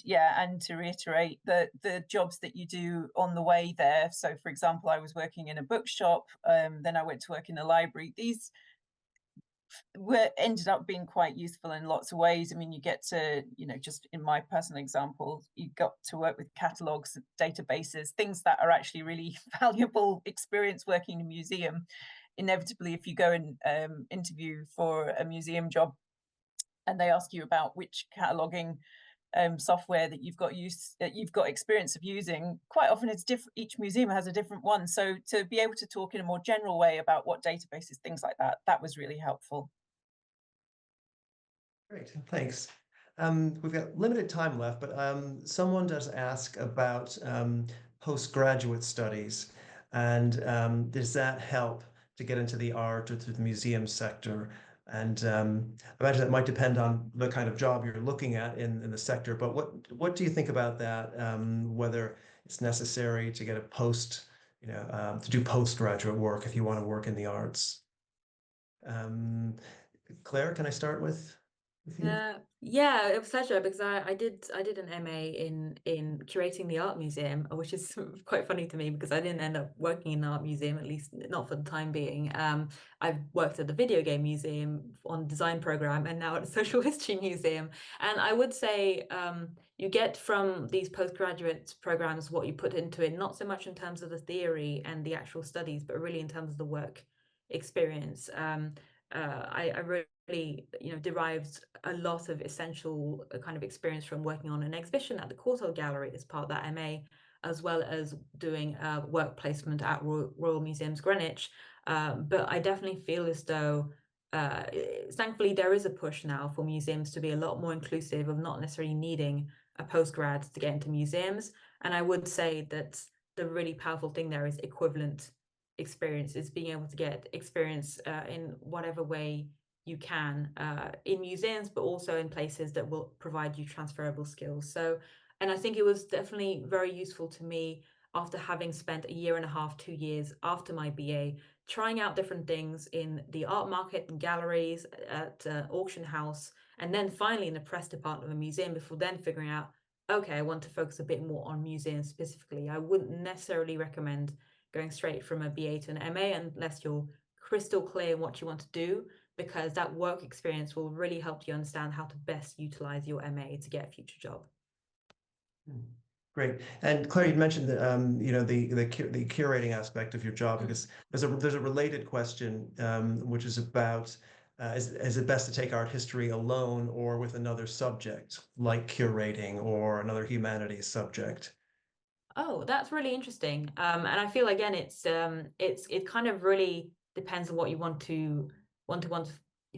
yeah, and to reiterate, the jobs that you do on the way there. So for example, I was working in a bookshop, then I went to work in a library. These ended up being quite useful in lots of ways. I mean, you get to, you know, just in my personal example, you got to work with catalogs, databases, things that are actually really valuable experience working in a museum. Inevitably, if you go and interview for a museum job and they ask you about which cataloging software that you've got experience of using, quite often it's different. Each museum has a different one. So to be able to talk in a more general way about what databases, things like that, that was really helpful. Great, thanks. We've got limited time left, but someone does ask about postgraduate studies, and does that help to get into the art or to the museum sector? And I imagine that might depend on the kind of job you're looking at in the sector, but what do you think about that? Whether it's necessary to get a to do postgraduate work if you want to work in the arts? Claire, can I start with you? Yeah, it was a pleasure because I did an MA in curating the art museum, which is quite funny to me because I didn't end up working in an art museum, at least not for the time being. I've worked at the video game museum on design program and now at a social history museum. And I would say you get from these postgraduate programs what you put into it, not so much in terms of the theory and the actual studies, but really in terms of the work experience. I really, you know, derived a lot of essential kind of experience from working on an exhibition at the Courtauld Gallery as part of that MA, as well as doing work placement at Royal Museums Greenwich. But I definitely feel as though, thankfully, there is a push now for museums to be a lot more inclusive of not necessarily needing a postgrad to get into museums. And I would say that the really powerful thing there is equivalent experience, is being able to get experience in whatever way you can in museums, but also in places that will provide you transferable skills. So, and I think it was definitely very useful to me after having spent a year and a half, 2 years after my BA, trying out different things in the art market and galleries, at auction house, and then finally in the press department of a museum, before then figuring out, okay, I want to focus a bit more on museums specifically. I wouldn't necessarily recommend going straight from a BA to an MA unless you're crystal clear in what you want to do, because that work experience will really help you understand how to best utilize your MA to get a future job. Great. And Claire, you mentioned that you know, the curating aspect of your job, because there's a related question, which is about is it best to take art history alone or with another subject like curating or another humanities subject? Oh, that's really interesting. And I feel again, it kind of really depends on what you want to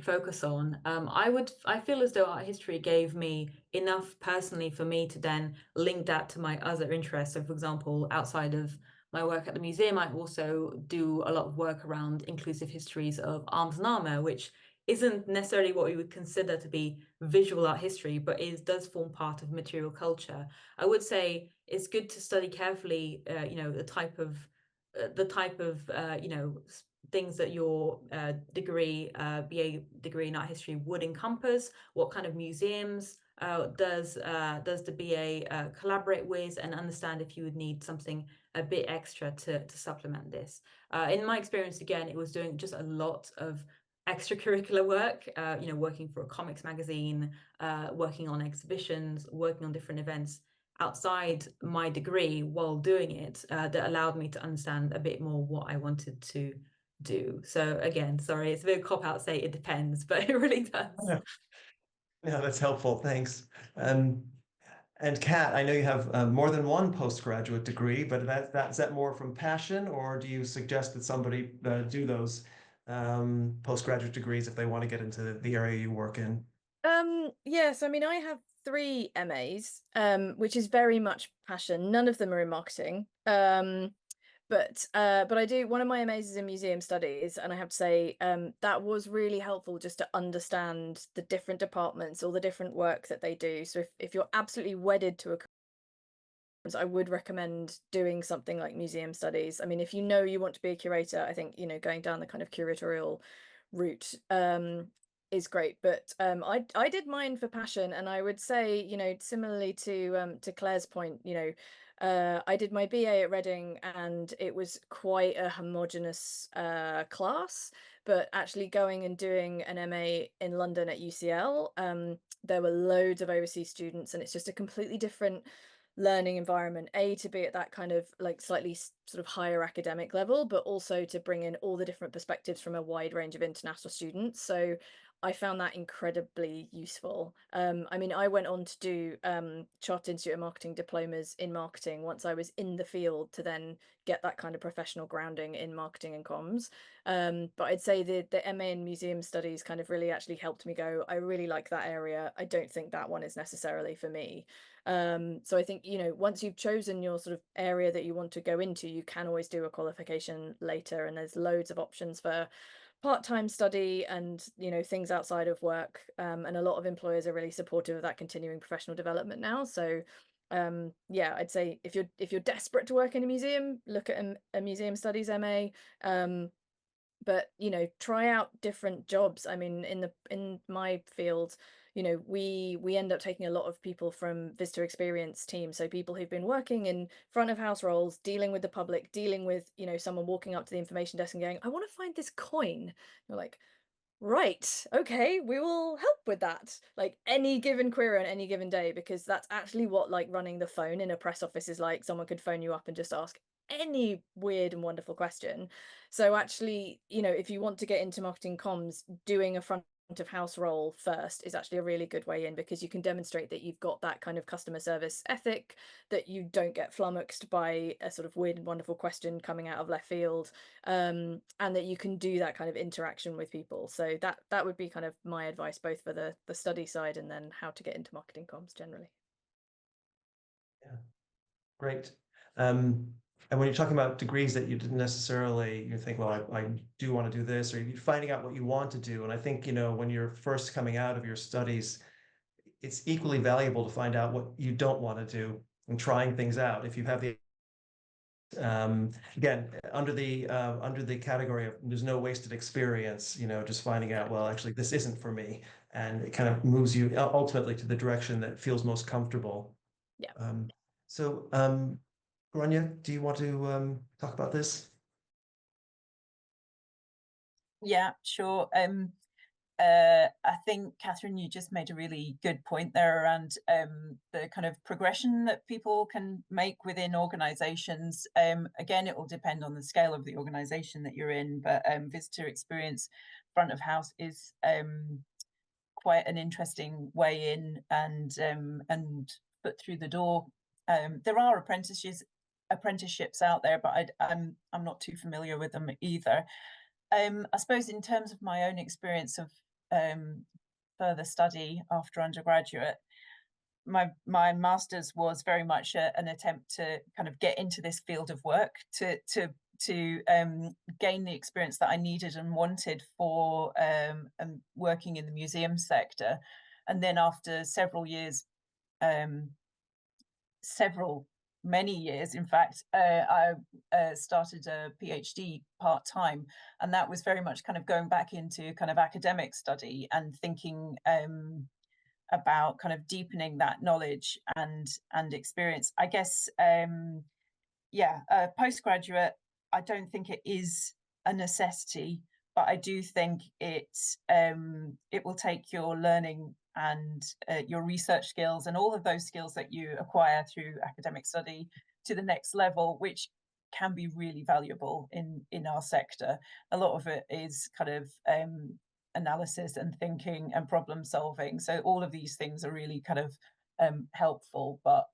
focus on. I feel as though art history gave me enough personally for me to then link that to my other interests. So for example, outside of my work at the museum, I also do a lot of work around inclusive histories of arms and armor, which isn't necessarily what we would consider to be visual art history, but does form part of material culture. I would say it's good to study carefully, the type of things that your degree, BA degree in art history would encompass. What kind of museums does the BA collaborate with, and understand if you would need something a bit extra to supplement this. In my experience, again, it was doing just a lot of extracurricular work, working for a comics magazine, working on exhibitions, working on different events outside my degree while doing it, that allowed me to understand a bit more what I wanted to do. So again, sorry, it's a bit of a cop-out say it depends, but it really does. Yeah, that's helpful. Thanks. And Kat, I know you have more than one postgraduate degree, but is that more from passion, or do you suggest that somebody do those postgraduate degrees if they want to get into the area you work in? Yes, I mean, I have 3 MAs, which is very much passion. None of them are in marketing. But I do, one of my MAs is in museum studies, and I have to say that was really helpful just to understand the different departments, all the different work that they do. So if you're absolutely wedded to a I would recommend doing something like museum studies. I mean, if you know you want to be a curator, I think, going down the kind of curatorial route is great. But I did mine for passion, and I would say, similarly to Claire's point, I did my BA at Reading, and it was quite a homogenous class. But actually going and doing an MA in London at UCL, there were loads of overseas students, and it's just a completely different learning environment, to be at that kind of like slightly sort of higher academic level, but also to bring in all the different perspectives from a wide range of international students. So I found that incredibly useful. I mean, I went on to do Chartered Institute of Marketing diplomas in marketing once I was in the field, to then get that kind of professional grounding in marketing and comms. But I'd say the MA in museum studies kind of really actually helped me go, I really like that area. I don't think that one is necessarily for me. So I think, once you've chosen your sort of area that you want to go into, you can always do a qualification later, and there's loads of options for part-time study and, things outside of work. And a lot of employers are really supportive of that continuing professional development now. So yeah, I'd say if you're desperate to work in a museum, look at a museum studies MA. But try out different jobs. I mean, in my field, we end up taking a lot of people from visitor experience teams, so people who've been working in front of house roles, dealing with the public, dealing with someone walking up to the information desk and going, I want to find this coin. You're like, right, okay, we will help with that, like any given query on any given day, because that's actually what like running the phone in a press office is like. Someone could phone you up and just ask any weird and wonderful question. So actually, if you want to get into marketing comms, doing a front of house role first is actually a really good way in, because you can demonstrate that you've got that kind of customer service ethic, that you don't get flummoxed by a sort of weird and wonderful question coming out of left field, and that you can do that kind of interaction with people. So that would be kind of my advice, both for the study side and then how to get into marketing comms generally. Yeah, great. And when you're talking about degrees that you didn't necessarily, you think, well, I do want to do this, or you're finding out what you want to do. And I think, when you're first coming out of your studies, it's equally valuable to find out what you don't want to do and trying things out. If you have the, again, under the category of there's no wasted experience, just finding out, well, actually, this isn't for me. And it kind of moves you ultimately to the direction that feels most comfortable. Yeah. So, Grania, do you want to talk about this? Yeah, sure. I think, Catherine, you just made a really good point there around the kind of progression that people can make within organizations. Again, it will depend on the scale of the organization that you're in, but visitor experience front of house is quite an interesting way in and foot through the door. There are apprenticeships out there, but I'm not too familiar with them either. I suppose in terms of my own experience of further study after undergraduate. My master's was very much an attempt to kind of get into this field of work, to gain the experience that I needed and wanted for working in the museum sector. And then after several years, many years, in fact, I started a PhD part-time, and that was very much kind of going back into kind of academic study and thinking about kind of deepening that knowledge and experience. I guess, postgraduate, I don't think it is a necessity, but I do think it will take your learning and your research skills and all of those skills that you acquire through academic study to the next level, which can be really valuable in our sector. A lot of it is kind of analysis and thinking and problem solving. So all of these things are really kind of helpful, but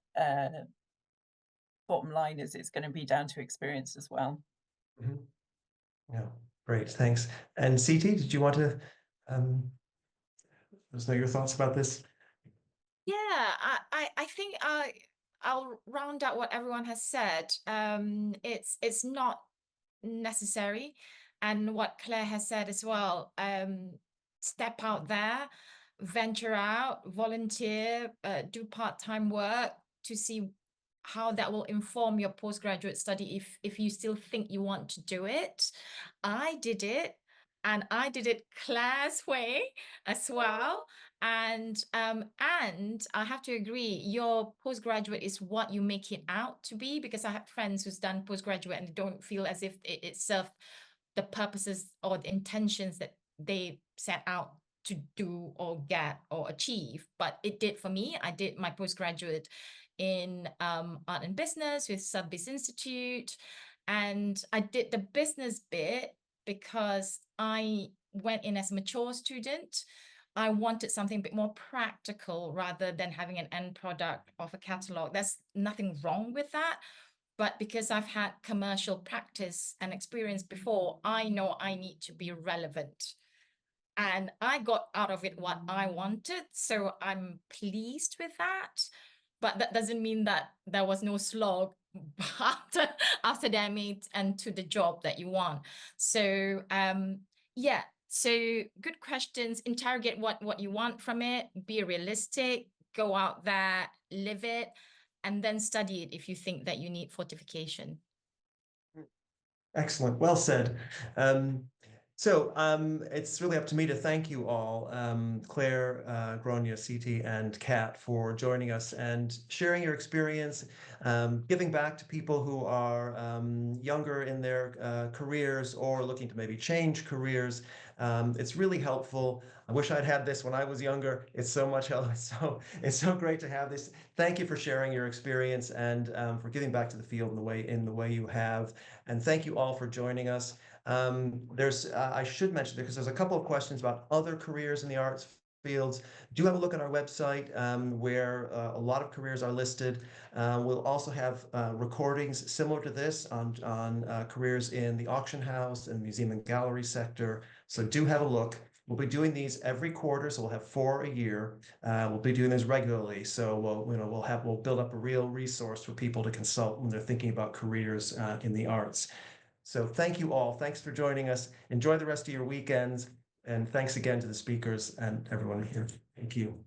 bottom line is it's going to be down to experience as well. Mm-hmm. Yeah, great, thanks. And CT, did you want to let us know your thoughts about this? Yeah, I think I'll round out what everyone has said. It's not necessary, and what Claire has said as well. Step out there, venture out, volunteer, do part-time work to see how that will inform your postgraduate study if you still think you want to do it. I did it, and I did it Claire's way as well. And I have to agree, your postgraduate is what you make it out to be, because I have friends who's done postgraduate and don't feel as if it served the purposes or the intentions that they set out to do or get or achieve. But it did for me. I did my postgraduate in art and business with Sotheby's Institute, and I did the business bit because I went in as a mature student. I wanted something a bit more practical rather than having an end product of a catalog. There's nothing wrong with that. But because I've had commercial practice and experience before, I know I need to be relevant. And I got out of it what I wanted. So I'm pleased with that. But that doesn't mean that there was no slog after academic and to the job that you want. So yeah, so good questions. Interrogate what you want from it. Be realistic. Go out there, live it, and then study it if you think that you need fortification. Excellent, well said. So it's really up to me to thank you all, Claire, Gráinne, CT, and Kat, for joining us and sharing your experience, giving back to people who are younger in their careers or looking to maybe change careers. It's really helpful. I wish I'd had this when I was younger. It's so much help. It's so great to have this. Thank you for sharing your experience and for giving back to the field in the way you have. And thank you all for joining us. I should mention, because there's a couple of questions about other careers in the arts fields. Do have a look at our website where a lot of careers are listed. We'll also have recordings similar to this on careers in the auction house and museum and gallery sector. So do have a look. We'll be doing these every quarter, so we'll have 4 a year. We'll be doing this regularly, so we'll build up a real resource for people to consult when they're thinking about careers in the arts. So thank you all. Thanks for joining us. Enjoy the rest of your weekends. And thanks again to the speakers and everyone here. Thank you.